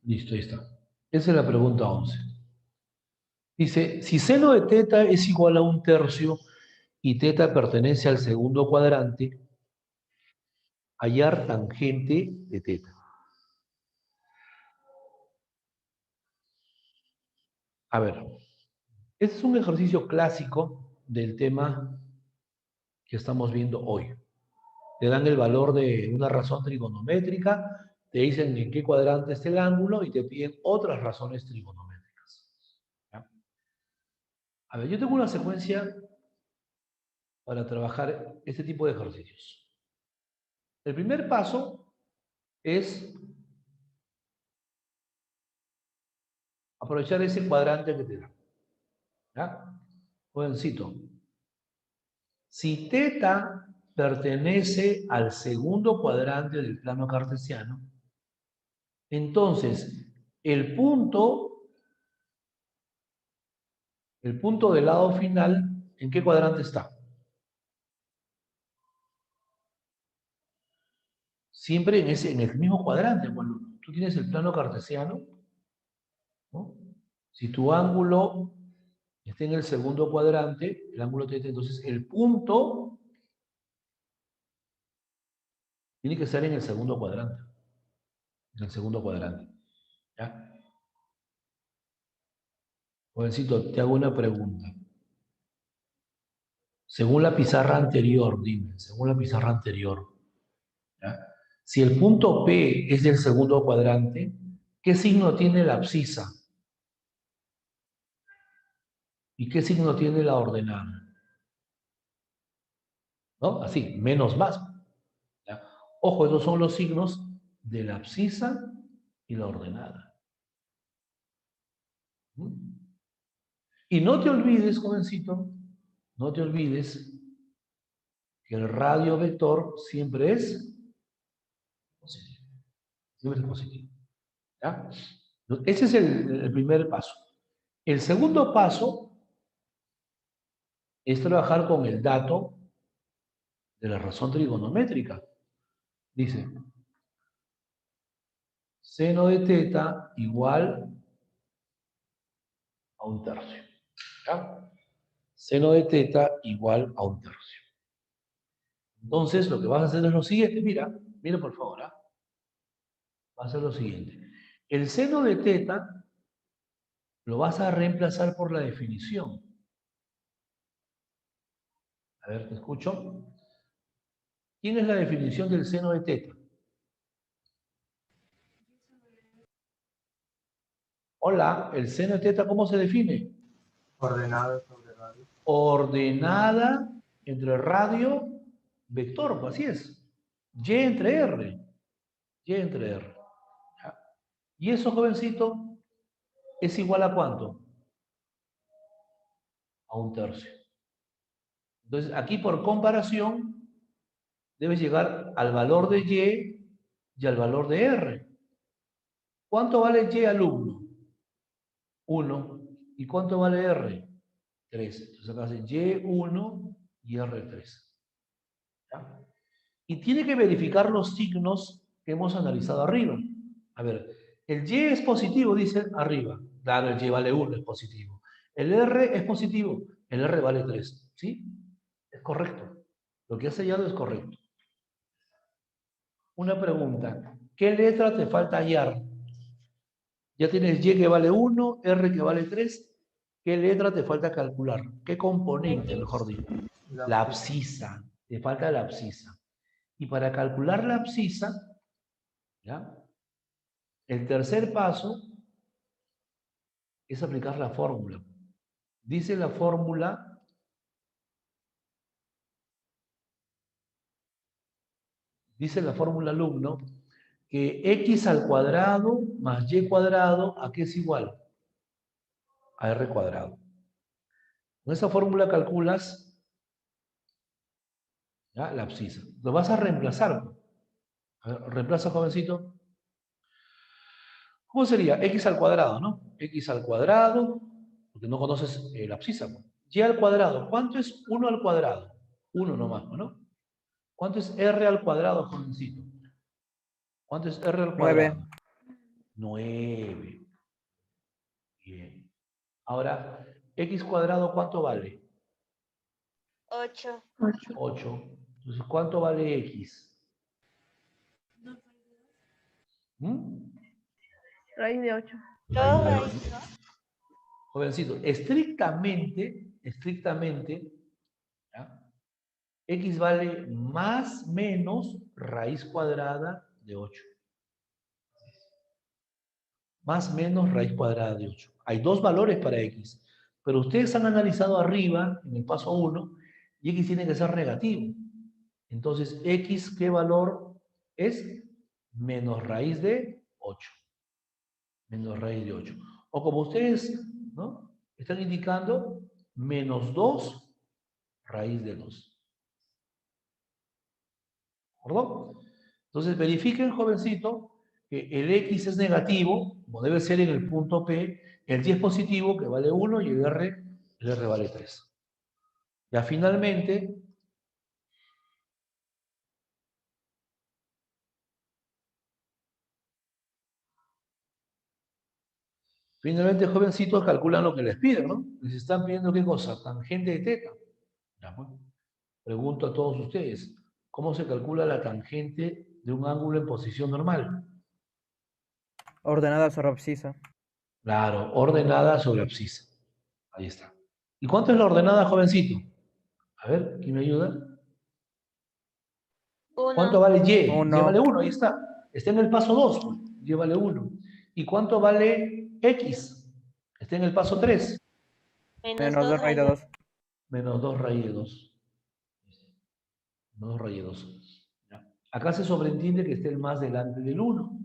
Listo, ahí está. Esa es la pregunta 11. Dice, si seno de teta es igual a 1/3 y teta pertenece al segundo cuadrante, hallar tangente de teta. A ver, este es un ejercicio clásico del tema que estamos viendo hoy. Te dan el valor de una razón trigonométrica, te dicen en qué cuadrante está el ángulo y te piden otras razones trigonométricas. ¿Ya? A ver, yo tengo una secuencia para trabajar este tipo de ejercicios. El primer paso es aprovechar ese cuadrante que te da. ¿Ya? Jovencito, si teta pertenece al segundo cuadrante del plano cartesiano, entonces el punto del lado final, ¿en qué cuadrante está? Siempre en el mismo cuadrante. Cuando tú tienes el plano cartesiano, ¿no? Si tu ángulo está en el segundo cuadrante, el ángulo teta, entonces el punto tiene que estar en el segundo cuadrante. En el segundo cuadrante. ¿Ya? Jovencito, te hago una pregunta. Según la pizarra anterior, dime, según la pizarra anterior, ¿ya? Si el punto P es del segundo cuadrante, ¿qué signo tiene la abscisa? ¿Y qué signo tiene la ordenada? ¿No? Así, menos más. ¿Ya? Ojo, esos son los signos de la abscisa y la ordenada. ¿Mm? Y no te olvides, jovencito, no te olvides que el radio vector siempre es positivo. Siempre es positivo. ¿Ya? Ese es el primer paso. El segundo paso es trabajar con el dato de la razón trigonométrica. Dice, seno de teta igual a 1/3. ¿Ya? Seno de teta igual a 1/3. Entonces, lo que vas a hacer es lo siguiente. Mira, mira por favor. ¿Ah? Vas a hacer lo siguiente. El seno de teta lo vas a reemplazar por la definición. A ver, te escucho. ¿Quién es la definición del seno de teta? Hola, ¿el seno de teta cómo se define? Ordenada sobre radio. Ordenada entre radio, vector, pues así es. Y entre R. Y entre R. ¿Ya? Y eso, jovencito, es igual a ¿cuánto? A 1/3. Entonces, aquí por comparación, debes llegar al valor de y al valor de R. ¿Cuánto vale Y al 1? 1. ¿Y cuánto vale R? 3. Entonces acá hace Y1 y R3. ¿Ya? Y tiene que verificar los signos que hemos analizado arriba. A ver, el Y es positivo, dice arriba. Claro, el Y vale 1, es positivo. El R es positivo, el R vale 3. ¿Sí? Es correcto. Lo que has sellado es correcto. Una pregunta. ¿Qué letra te falta hallar? Ya tienes Y que vale 1, R que vale 3. ¿Qué letra te falta calcular? ¿Qué componente, mejor dicho? La abscisa. Te falta la abscisa. Y para calcular la abscisa, ¿ya? El tercer paso es aplicar la fórmula. Dice la fórmula alumno que x al cuadrado más y cuadrado, ¿a qué es igual? A r cuadrado. Con esa fórmula calculas, ¿ya?, la abscisa. Lo vas a reemplazar. A ver, reemplaza, jovencito. ¿Cómo sería? X al cuadrado, ¿no? X al cuadrado, porque no conoces la abscisa. Y al cuadrado. ¿Cuánto es 1 al cuadrado? 1 nomás, ¿no? ¿Cuánto es r al cuadrado, jovencito? ¿Cuánto es r al 9. cuadrado? 9. Bien. Ahora, x cuadrado, ¿cuánto vale? 8. 8. Entonces, ¿cuánto vale x? ¿Mm? Raíz de 8. 2 raíz de 2. Jovencito, estrictamente, ¿ya? X vale más menos raíz cuadrada de 8. Más menos raíz cuadrada de 8. Hay dos valores para X, pero ustedes han analizado arriba, en el paso 1, y X tiene que ser negativo. Entonces, X, ¿qué valor es? Menos raíz de 8. Menos raíz de 8. O como ustedes, ¿no?, están indicando, menos 2 raíz de 2. ¿De acuerdo? Entonces, verifiquen, jovencito, que el X es negativo, como debe ser en el punto P, el Y es positivo, que vale 1, y el R vale 3. Ya finalmente, jovencitos, calculan lo que les piden, ¿no? Les están pidiendo ¿qué cosa? Tangente de teta. Ya, pues. Pregunto a todos ustedes, ¿cómo se calcula la tangente de un ángulo en posición normal? Ordenada sobre abscisa. Claro, ordenada sobre abscisa. Ahí está. ¿Y cuánto es la ordenada, jovencito? A ver, ¿quién me ayuda? 1. ¿Cuánto vale Y? Y 1. vale 1, ahí está. Está en el paso 2, pues. Y vale 1. ¿Y cuánto vale X? Está en el paso 3. Menos 2 2 raíz de raíz 2. Menos 2 raíz de 2. Menos 2 raíz de 2. ¿Ya? Acá se sobreentiende que esté el más delante del 1.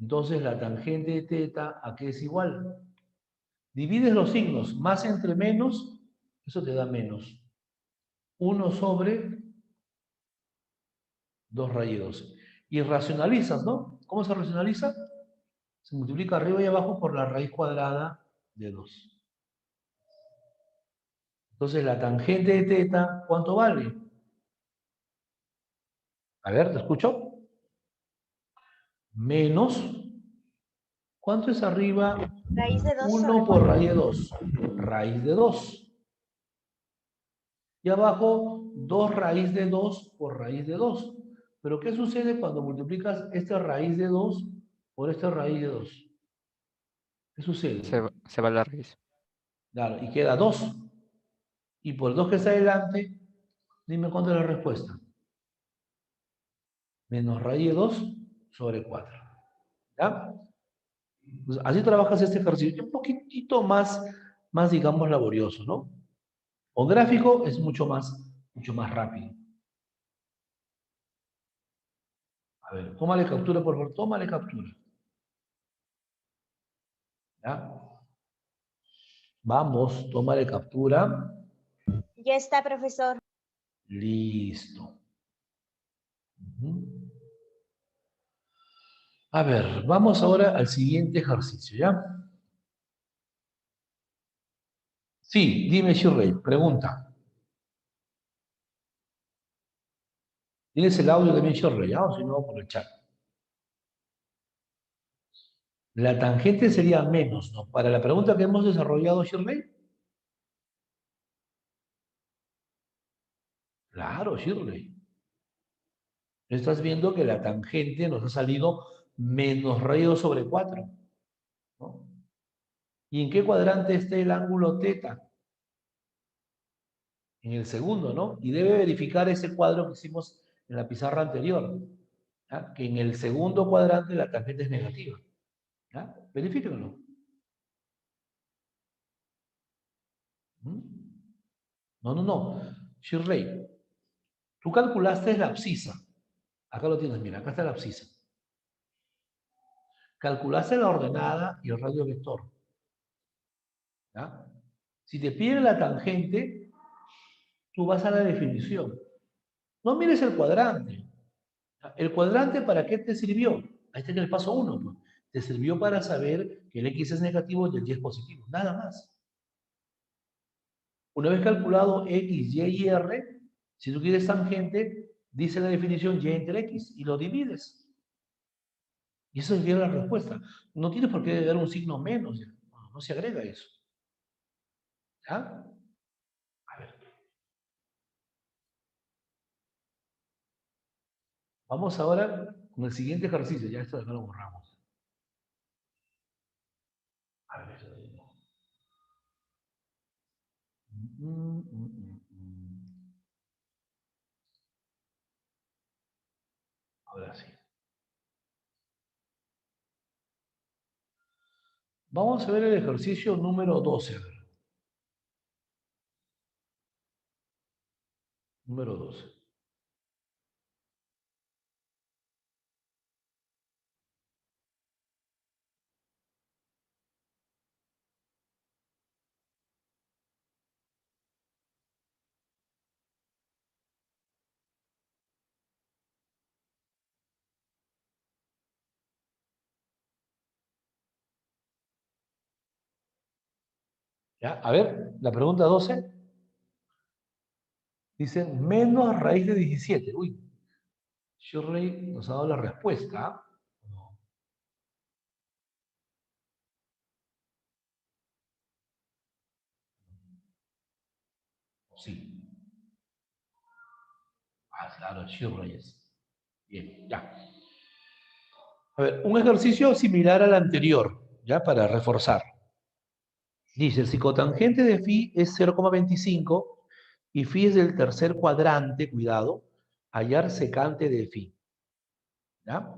Entonces la tangente de teta, ¿a qué es igual? Divides los signos, más entre menos, eso te da menos. 1 sobre 2 raíz de 2. Y racionalizas, ¿no? ¿Cómo se racionaliza? Se multiplica arriba y abajo por la raíz cuadrada de 2. Entonces la tangente de teta, ¿cuánto vale? A ver, ¿te escucho? Menos, ¿cuánto es arriba? raíz de 2 sobre 1 por 4. raíz de 2. Raíz de 2. Y abajo, 2 raíz de 2 por raíz de 2. Pero ¿qué sucede cuando multiplicas esta raíz de 2 por esta raíz de 2? ¿Qué sucede? Se va la raíz. Claro, y queda 2. Y por 2 que está adelante, dime cuánto es la respuesta. Menos raíz de 2 sobre 4. ¿Ya? Pues así trabajas este ejercicio. Un poquitito más, digamos, laborioso, ¿no? O gráfico es mucho más rápido. A ver, tómale captura, por favor. Tómale captura. ¿Ya? Vamos, tómale captura. Ya está, profesor. Listo. Ujú. A ver, vamos ahora al siguiente ejercicio, ¿ya? Sí, dime, Shirley, pregunta. ¿Tienes el audio también, Shirley? ¿Ya? O si no, por el chat. La tangente sería menos, ¿no? Para la pregunta que hemos desarrollado, Shirley. Claro, Shirley. Estás viendo que la tangente nos ha salido menos raíz 2 sobre 4, ¿no? ¿Y en qué cuadrante está el ángulo teta? En el segundo, ¿no? Y debe verificar ese cuadro que hicimos en la pizarra anterior, ¿ya? Que en el segundo cuadrante la tangente es negativa. ¿Ya? Verifíquenlo. ¿Mm? No. Shirley, tú calculaste la abscisa. Acá lo tienes, mira, acá está la abscisa. Calculaste la ordenada y el radio vector. ¿Ya? Si te piden la tangente, tú vas a la definición. No mires el cuadrante. ¿El cuadrante para qué te sirvió? Ahí está en el paso 1. Pues. Te sirvió para saber que el X es negativo y el Y es positivo. Nada más. Una vez calculado X, Y y R, si tú quieres tangente, dice la definición Y entre X y lo divides. Y eso es la respuesta. No tienes por qué agregar un signo menos. No, no se agrega eso. ¿Ya? A ver. Vamos ahora con el siguiente ejercicio. Ya esto de acá lo borramos. A ver. Ahora sí. Vamos a ver el ejercicio número 12. A ver. Número 12. ¿Ya? A ver, la pregunta 12. Dice menos raíz de 17. Uy, Shirley nos ha dado la respuesta. No. Sí. Ah, claro, Shirley es. Bien, ya. A ver, un ejercicio similar al anterior, ya para reforzar. Dice, si cotangente de phi es 0,25 y phi es del tercer cuadrante, cuidado, hallar secante de phi. ¿Ya?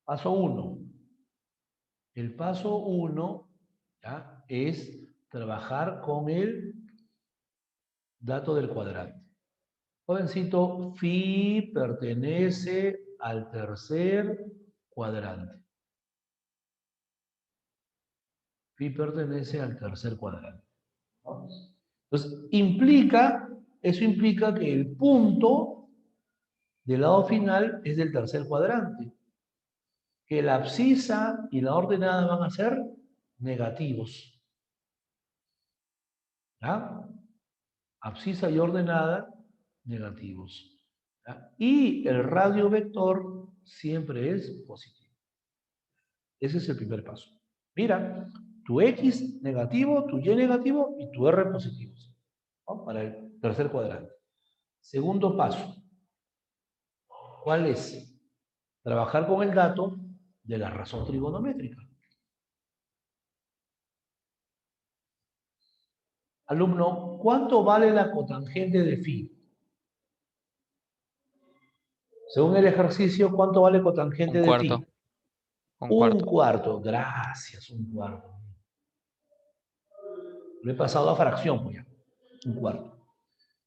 Paso 1. El paso 1 es trabajar con el dato del cuadrante. Jovencito, phi pertenece al tercer cuadrante. Phi pertenece al tercer cuadrante. ¿No? Entonces, eso implica que el punto del lado final es del tercer cuadrante. Que la abscisa y la ordenada van a ser negativos. ¿Ya? Abscisa y ordenada, negativos. ¿Ya? Y el radio vector siempre es positivo. Ese es el primer paso. Mira, tu X negativo, tu Y negativo y tu R positivos. ¿No? Para el tercer cuadrante. Segundo paso. ¿Cuál es? Trabajar con el dato de la razón trigonométrica. Alumno, ¿cuánto vale la cotangente de phi? Según el ejercicio, ¿cuánto vale cotangente Un de cuarto. phi? Un Un cuarto. cuarto. Gracias, un cuarto. Lo he pasado a fracción, pues ya. Un cuarto.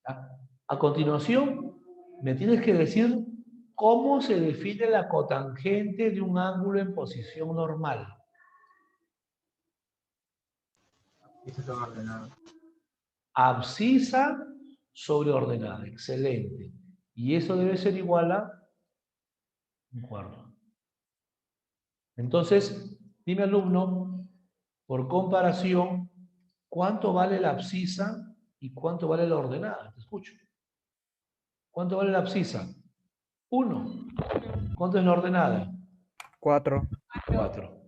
¿Ya? A continuación, me tienes que decir cómo se define la cotangente de un ángulo en posición normal. Eso está ordenado. Abscisa sobre ordenada. Excelente. Y eso debe ser igual a un cuarto. Entonces, dime, alumno, por comparación, ¿cuánto vale la abscisa y cuánto vale la ordenada? Te escucho. ¿Cuánto vale la abscisa? 1. ¿Cuánto es la ordenada? 4. 4.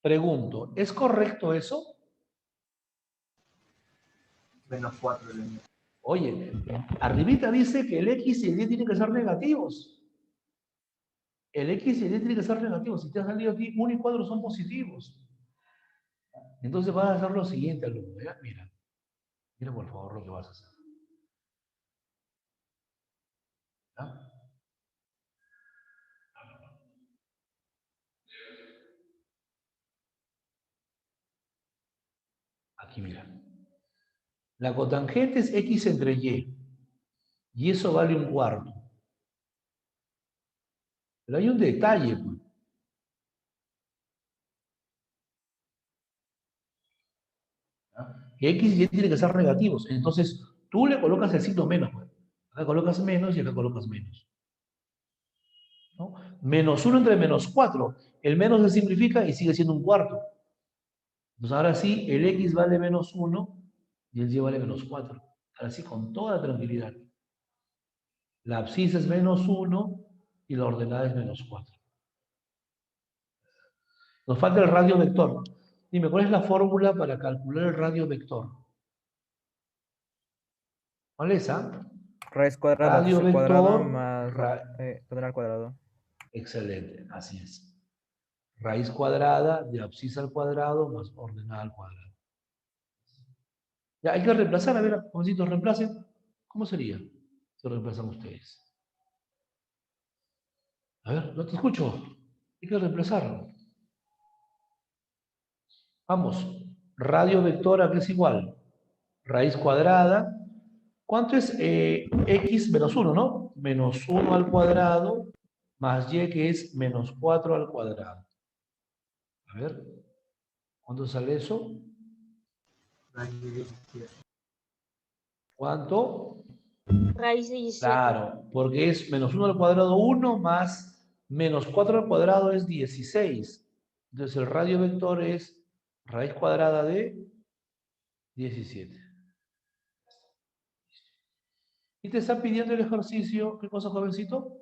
Pregunto, ¿es correcto eso? Menos 4 de menos. Oye, arribita dice que el X y el Y tienen que ser negativos. El X y el Y tienen que ser negativos. Si te ha salido aquí, 1 y 4 son positivos. Entonces vas a hacer lo siguiente, alumno. ¿Ya? Mira. Mira por favor lo que vas a hacer. ¿Ya? Aquí mira. La cotangente es X entre Y. Y eso vale un cuarto. Pero hay un detalle, pues. ¿Ya? Que X y Y tienen que ser negativos. Entonces, tú le colocas el signo menos, pues. Acá colocas menos y acá colocas menos. ¿No? Menos 1 entre menos 4. El menos se simplifica y sigue siendo un cuarto. Entonces, ahora sí, el X vale menos 1 y el Y vale menos 4. Ahora sí, con toda tranquilidad. La abscisa es menos 1 y la ordenada es menos 4. Nos falta el radio vector. Dime, ¿cuál es la fórmula para calcular el radio vector? ¿Cuál es esa? Raíz cuadrada de Radio abscisa al cuadrado vector, más poner al cuadrado. excelente, así es. Raíz cuadrada de abscisa al cuadrado más ordenada al cuadrado. Ya, hay que reemplazar, a ver, jovencitos, reemplacen. ¿Cómo sería si reemplazan ustedes? A ver, no te escucho. Hay que reemplazarlo. Vamos. Radio vector, ¿a qué es igual? Raíz cuadrada. ¿Cuánto es x menos 1, no? Menos 1 al cuadrado más y, que es menos 4 al cuadrado. A ver, ¿cuánto sale eso? Raíz de 17. ¿Cuánto? Raíz de 17. Claro, porque es menos 1 al cuadrado 1 más menos 4 al cuadrado es 16. Entonces el radio vector es raíz cuadrada de 17. Y te está pidiendo el ejercicio, ¿qué cosa, jovencito?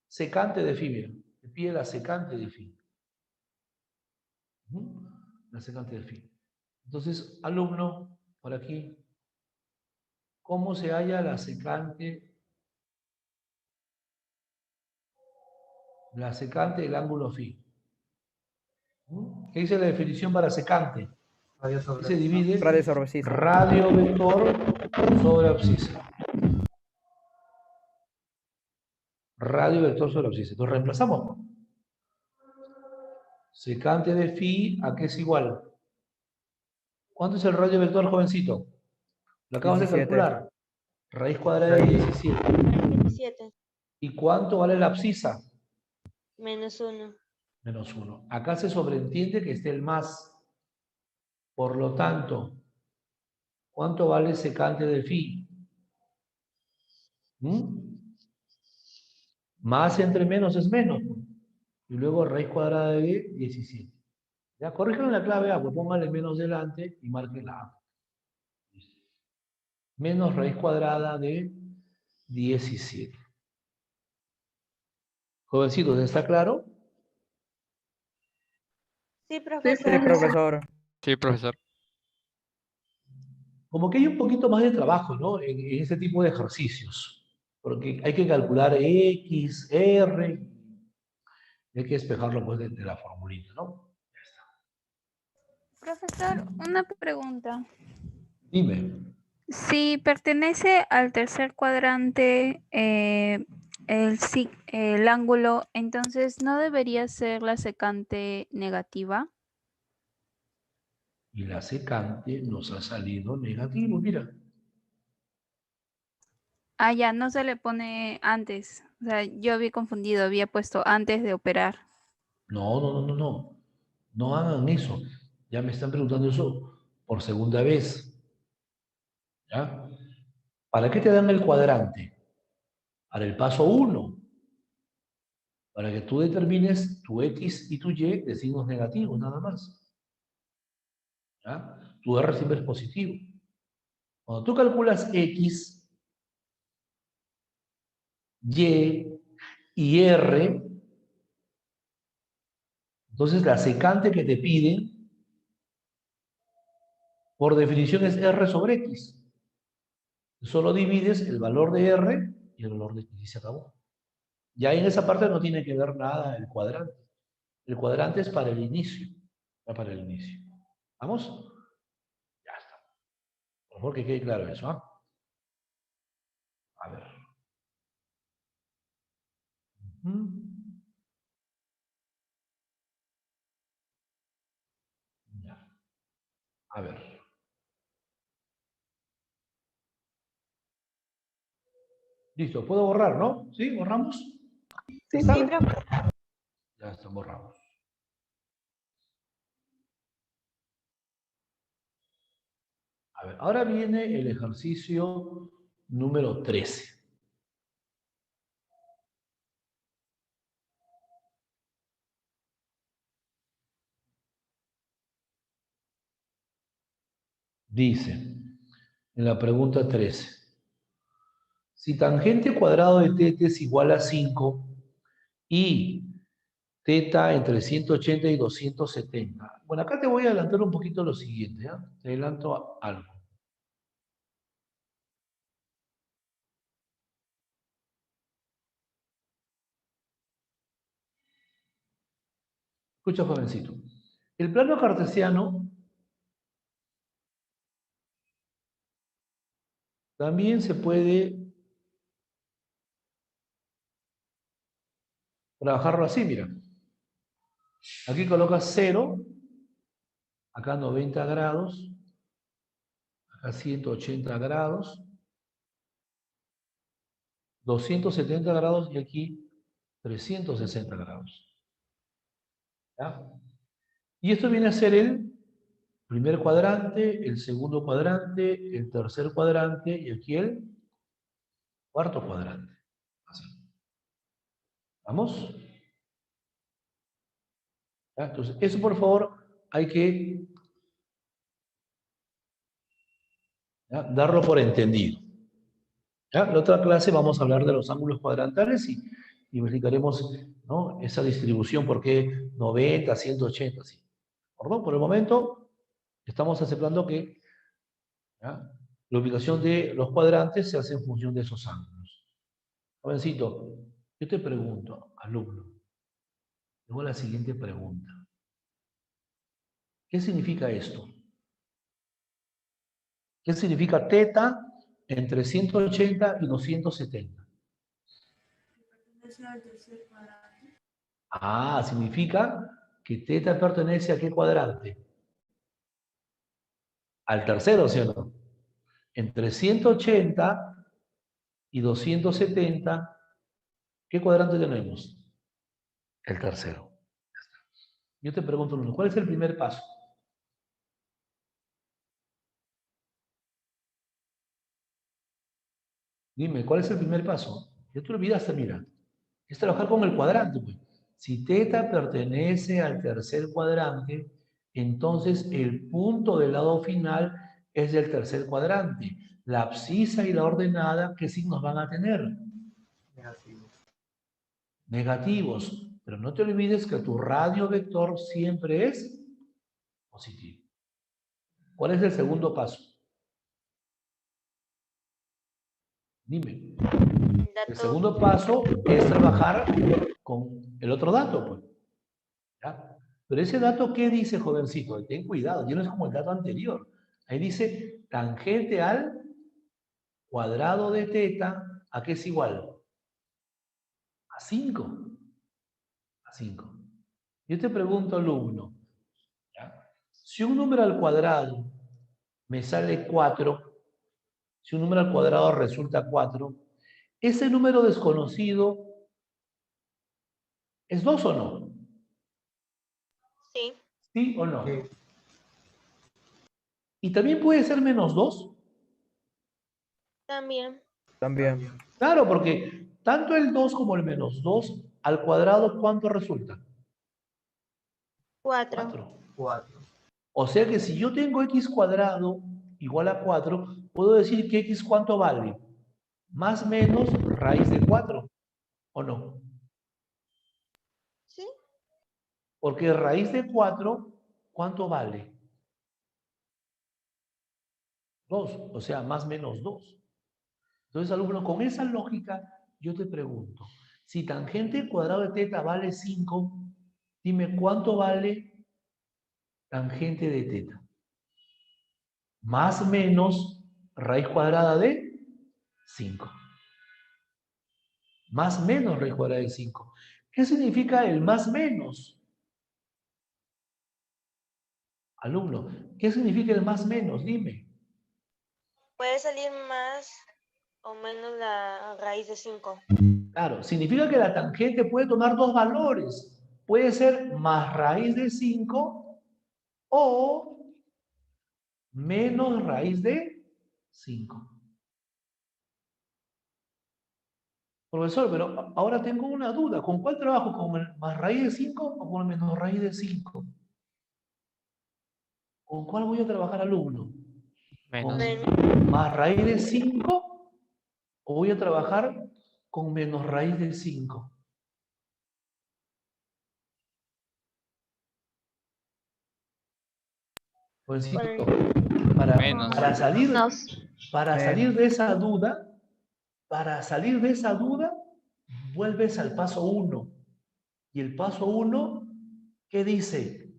Secante de phi, mira. Te pide la secante de phi. La secante de phi. Entonces, alumno, por aquí, ¿cómo se halla la secante? La secante del ángulo phi. ¿Qué dice la definición para secante? Radio sobre Se divide Radio sobre abscisa. radio vector sobre abscisa. Radio vector sobre abscisa. Entonces reemplazamos. Secante de phi, ¿a qué es igual? ¿Cuánto es el radio vector, jovencito? Lo acabas 17. de calcular. Raíz cuadrada de 17. 17. ¿Y cuánto vale la abscisa? Menos 1. Menos 1. Acá se sobreentiende que esté el más. Por lo tanto, ¿cuánto vale secante de phi? Más entre menos es menos. Y luego raíz cuadrada de 17. Ya, corrijan la clave A, pues pónganle menos delante y marquen la A. Menos raíz cuadrada de 17. Jovencitos, ¿está claro? Sí, Sí, profesor. profesor. Sí, profesor. Como que hay un poquito más de trabajo, ¿no? En este tipo de ejercicios. Porque hay que calcular X, R, y hay que despejarlo pues de la formulita, ¿no? Profesor, una pregunta. Dime. Si pertenece al tercer cuadrante el ángulo, entonces ¿no debería ser la secante negativa? Y la secante nos ha salido negativo, mira. Ah, ya, no se le pone antes. O sea, yo había confundido, había puesto antes de operar. No. No hagan eso. Ya me están preguntando eso por segunda vez. ¿Ya? ¿Para qué te dan el cuadrante? Para el paso 1. Para que tú determines tu X y tu Y de signos negativos, nada más. ¿Ya? Tu R siempre es positivo. Cuando tú calculas X, Y y R, entonces la secante que te piden, por definición es R sobre X. Solo divides el valor de R y el valor de X y se acabó. Ya en esa parte no tiene que ver nada el cuadrante. El cuadrante es para el inicio. Para el inicio. ¿Vamos? Ya está. Por favor que quede claro eso, ¿ah? A ver. Ya. A ver. Listo, puedo borrar, ¿no? ¿Sí? ¿Borramos? Sí, ¿Está? profe. Ya está, borramos. A ver, ahora viene el ejercicio número 13. Dice, en la pregunta 13, si tangente cuadrado de θ es igual a 5 y Teta entre 180 y 270. Bueno, acá te voy a adelantar un poquito lo siguiente, ¿ya? Te adelanto algo. Escucha, jovencito. El plano cartesiano también se puede trabajarlo así, mira. Aquí colocas 0, acá 90 grados, acá 180 grados, 270 grados y aquí 360 grados. ¿Ya? Y esto viene a ser el primer cuadrante, el segundo cuadrante, el tercer cuadrante y aquí el cuarto cuadrante. Así. ¿Vamos? ¿Ya? Entonces, eso por favor hay que darlo por entendido. ¿Ya? En la otra clase vamos a hablar de los ángulos cuadrantales y verificaremos, ¿no?, esa distribución, por qué 90, 180, así. ¿Perdón? Por el momento estamos aceptando que, ¿ya?, la ubicación de los cuadrantes se hace en función de esos ángulos. Jovencito, yo te pregunto, alumno, luego la siguiente pregunta. ¿Qué significa esto? ¿Qué significa teta entre 180 y 270? Ah, significa que teta pertenece a qué cuadrante. Al tercero, ¿sí o no? Entre 180 y 270, ¿qué cuadrante tenemos? El tercero. Yo te pregunto, ¿cuál es el primer paso? Dime, ¿cuál es el primer paso? Ya te olvidaste, mira. Es trabajar con el cuadrante, pues. Si teta pertenece al tercer cuadrante, entonces el punto del lado final es del tercer cuadrante. La abscisa y la ordenada, ¿qué signos van a tener? Negativos. Negativos. Pero no te olvides que tu radio vector siempre es positivo. ¿Cuál es el segundo paso? Dime. El segundo paso es trabajar con el otro dato, pues. ¿Ya? Pero ese dato, ¿qué dice, jovencito? Ten cuidado, ya no es como el dato anterior. Ahí dice tangente al cuadrado de teta, ¿a qué es igual? A 5. A 5. Yo te pregunto, alumno, ¿ya?, si un número al cuadrado me sale 4, si un número al cuadrado resulta 4, ¿ese número desconocido es 2 o no? Sí. ¿Sí o no? Sí. ¿Y también puede ser menos 2? También. También. Claro, porque tanto el 2 como el menos 2 al cuadrado, ¿cuánto resulta? 4. 4. 4. O sea que si yo tengo x cuadrado igual a 4, puedo decir que x ¿cuánto vale? Más menos raíz de 4, ¿o no? Sí. Porque raíz de 4, ¿cuánto vale? 2, o sea, más menos 2. Entonces, alumno, con esa lógica, yo te pregunto, si tangente cuadrado de teta vale 5, dime cuánto vale tangente de teta. Más menos raíz cuadrada de 5. Más menos raíz cuadrada de 5. ¿Qué significa el más menos? Alumno, ¿qué significa el más menos? Dime. Puede salir más o menos la raíz de 5. Claro, significa que la tangente puede tomar dos valores. Puede ser más raíz de 5 o menos raíz de 5. Profesor, pero ahora tengo una duda. ¿Con cuál trabajo? ¿Con el más raíz de 5 o con el menos raíz de 5? ¿Con cuál voy a trabajar, alumno? ¿Con más raíz de 5 o voy a trabajar con menos raíz de 5? Jovencito, Por Menos. para salir Menos. de esa duda, vuelves al paso 1. Y el paso 1, ¿qué dice?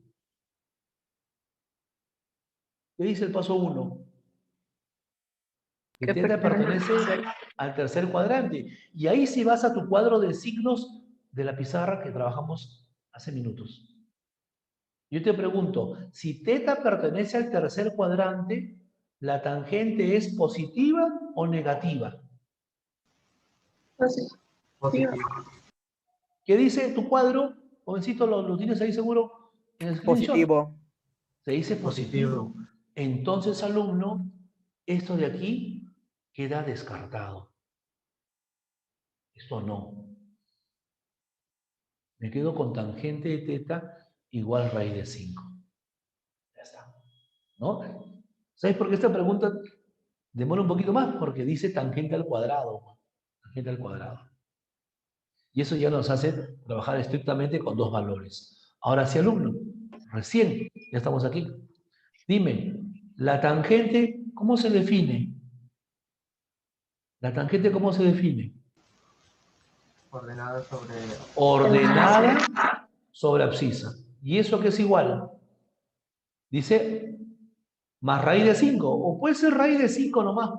¿Qué dice el paso 1? Que teta pertenece al tercer cuadrante. Y ahí sí vas a tu cuadro de signos de la pizarra que trabajamos hace minutos. Yo te pregunto, si teta pertenece al tercer cuadrante, ¿la tangente es positiva o negativa? Positivo. ¿Qué dice tu cuadro? Jovencito, ¿lo tienes ahí seguro? En el screenshot. Positivo. Se dice positivo. Entonces, alumno, esto de aquí queda descartado. Esto no. Me quedo con tangente de teta igual raíz de 5. Ya está. ¿No? ¿Sabes por qué esta pregunta demora un poquito más? Porque dice tangente al cuadrado. Tangente al cuadrado. Y eso ya nos hace trabajar estrictamente con 2 valores. Ahora sí, alumno, recién, ya estamos aquí. Dime, ¿la tangente cómo se define? ¿La tangente cómo se define? Ordenada sobre abscisa. ¿Y eso qué es igual? Dice más raíz de 5. O puede ser raíz de 5 nomás.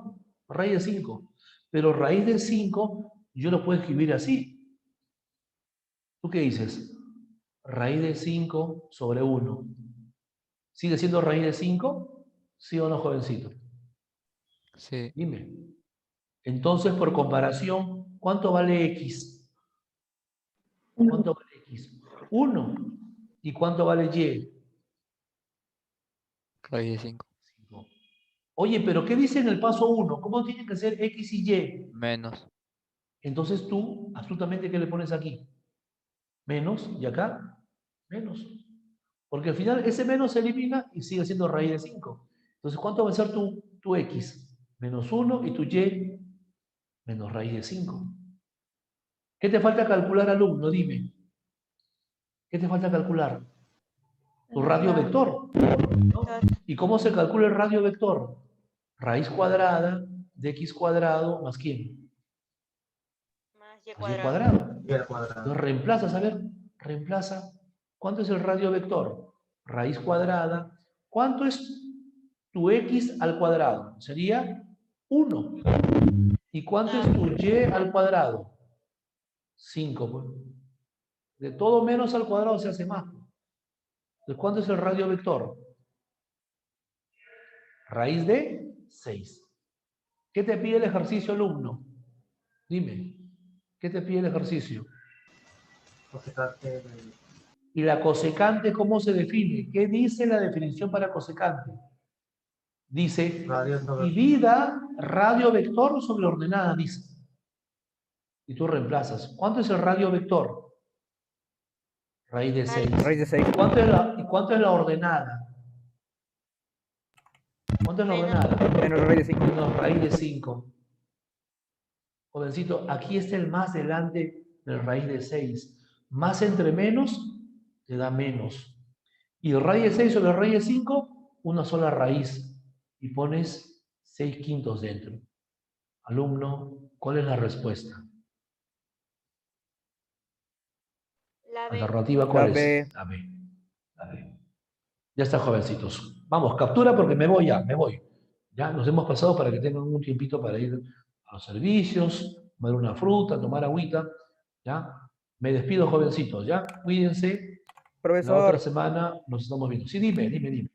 Raíz de 5. Pero raíz de 5 yo lo puedo escribir así. ¿Tú qué dices? Raíz de 5 sobre 1. ¿Sigue siendo raíz de 5? ¿Sí o no, jovencito? Sí. Dime. Entonces, por comparación, ¿cuánto vale X? ¿Cuánto vale X? 1. ¿Y cuánto vale Y? Raíz de 5. 5. Oye, pero ¿qué dice en el paso 1? ¿Cómo tienen que ser X y Y? Menos. Entonces tú, absolutamente, ¿qué le pones aquí? Menos, y acá, menos. Porque al final ese menos se elimina y sigue siendo raíz de 5. Entonces, ¿cuánto va a ser tu X? Menos 1 y tu Y menos raíz de 5. ¿Qué te falta calcular, alumno? Dime. ¿Qué te falta calcular? Tu radio vector, ¿no? ¿Y cómo se calcula el radio vector? Raíz cuadrada de X cuadrado más ¿quién? Más Y Más Y cuadrado. cuadrado. y al cuadrado. Entonces reemplazas, a ver, reemplaza. ¿Cuánto es el radio vector? Raíz cuadrada. ¿Cuánto es tu X al cuadrado? Sería 1. ¿Y cuánto es tu Y al cuadrado? 5. Pues. De todo menos al cuadrado se hace más. Entonces, ¿cuánto es el radio vector? Raíz de 6. ¿Qué te pide el ejercicio, alumno? Dime. ¿Qué te pide el ejercicio? Cosecante. ¿Y la cosecante cómo se define? ¿Qué dice la definición para cosecante? Dice, Radio sobre- divida radio vector sobre ordenada, dice. Y tú reemplazas. ¿Cuánto es el radio vector? Raíz de 6. Raíz de 6. ¿Y cuánto es la ordenada? ¿Cuánto es la Menos. ordenada? Menos raíz de 5. Menos raíz de 5. Jovencito, aquí está el más delante del raíz de 6. Más entre menos te da menos. Y raíz de 6 sobre raíz de 5, una sola raíz. Y pones 6/5 dentro. Alumno, ¿cuál es la respuesta? La B. ¿Alternativa cuál La es? La B. La B. Ya está, jovencitos. Vamos, captura porque me voy ya, me voy. Ya nos hemos pasado para que tengan un tiempito para ir a los servicios, tomar una fruta, tomar agüita. ¿Ya? Me despido, jovencitos, ¿ya? Cuídense. La otra Profesor, semana nos estamos viendo. Sí, dime.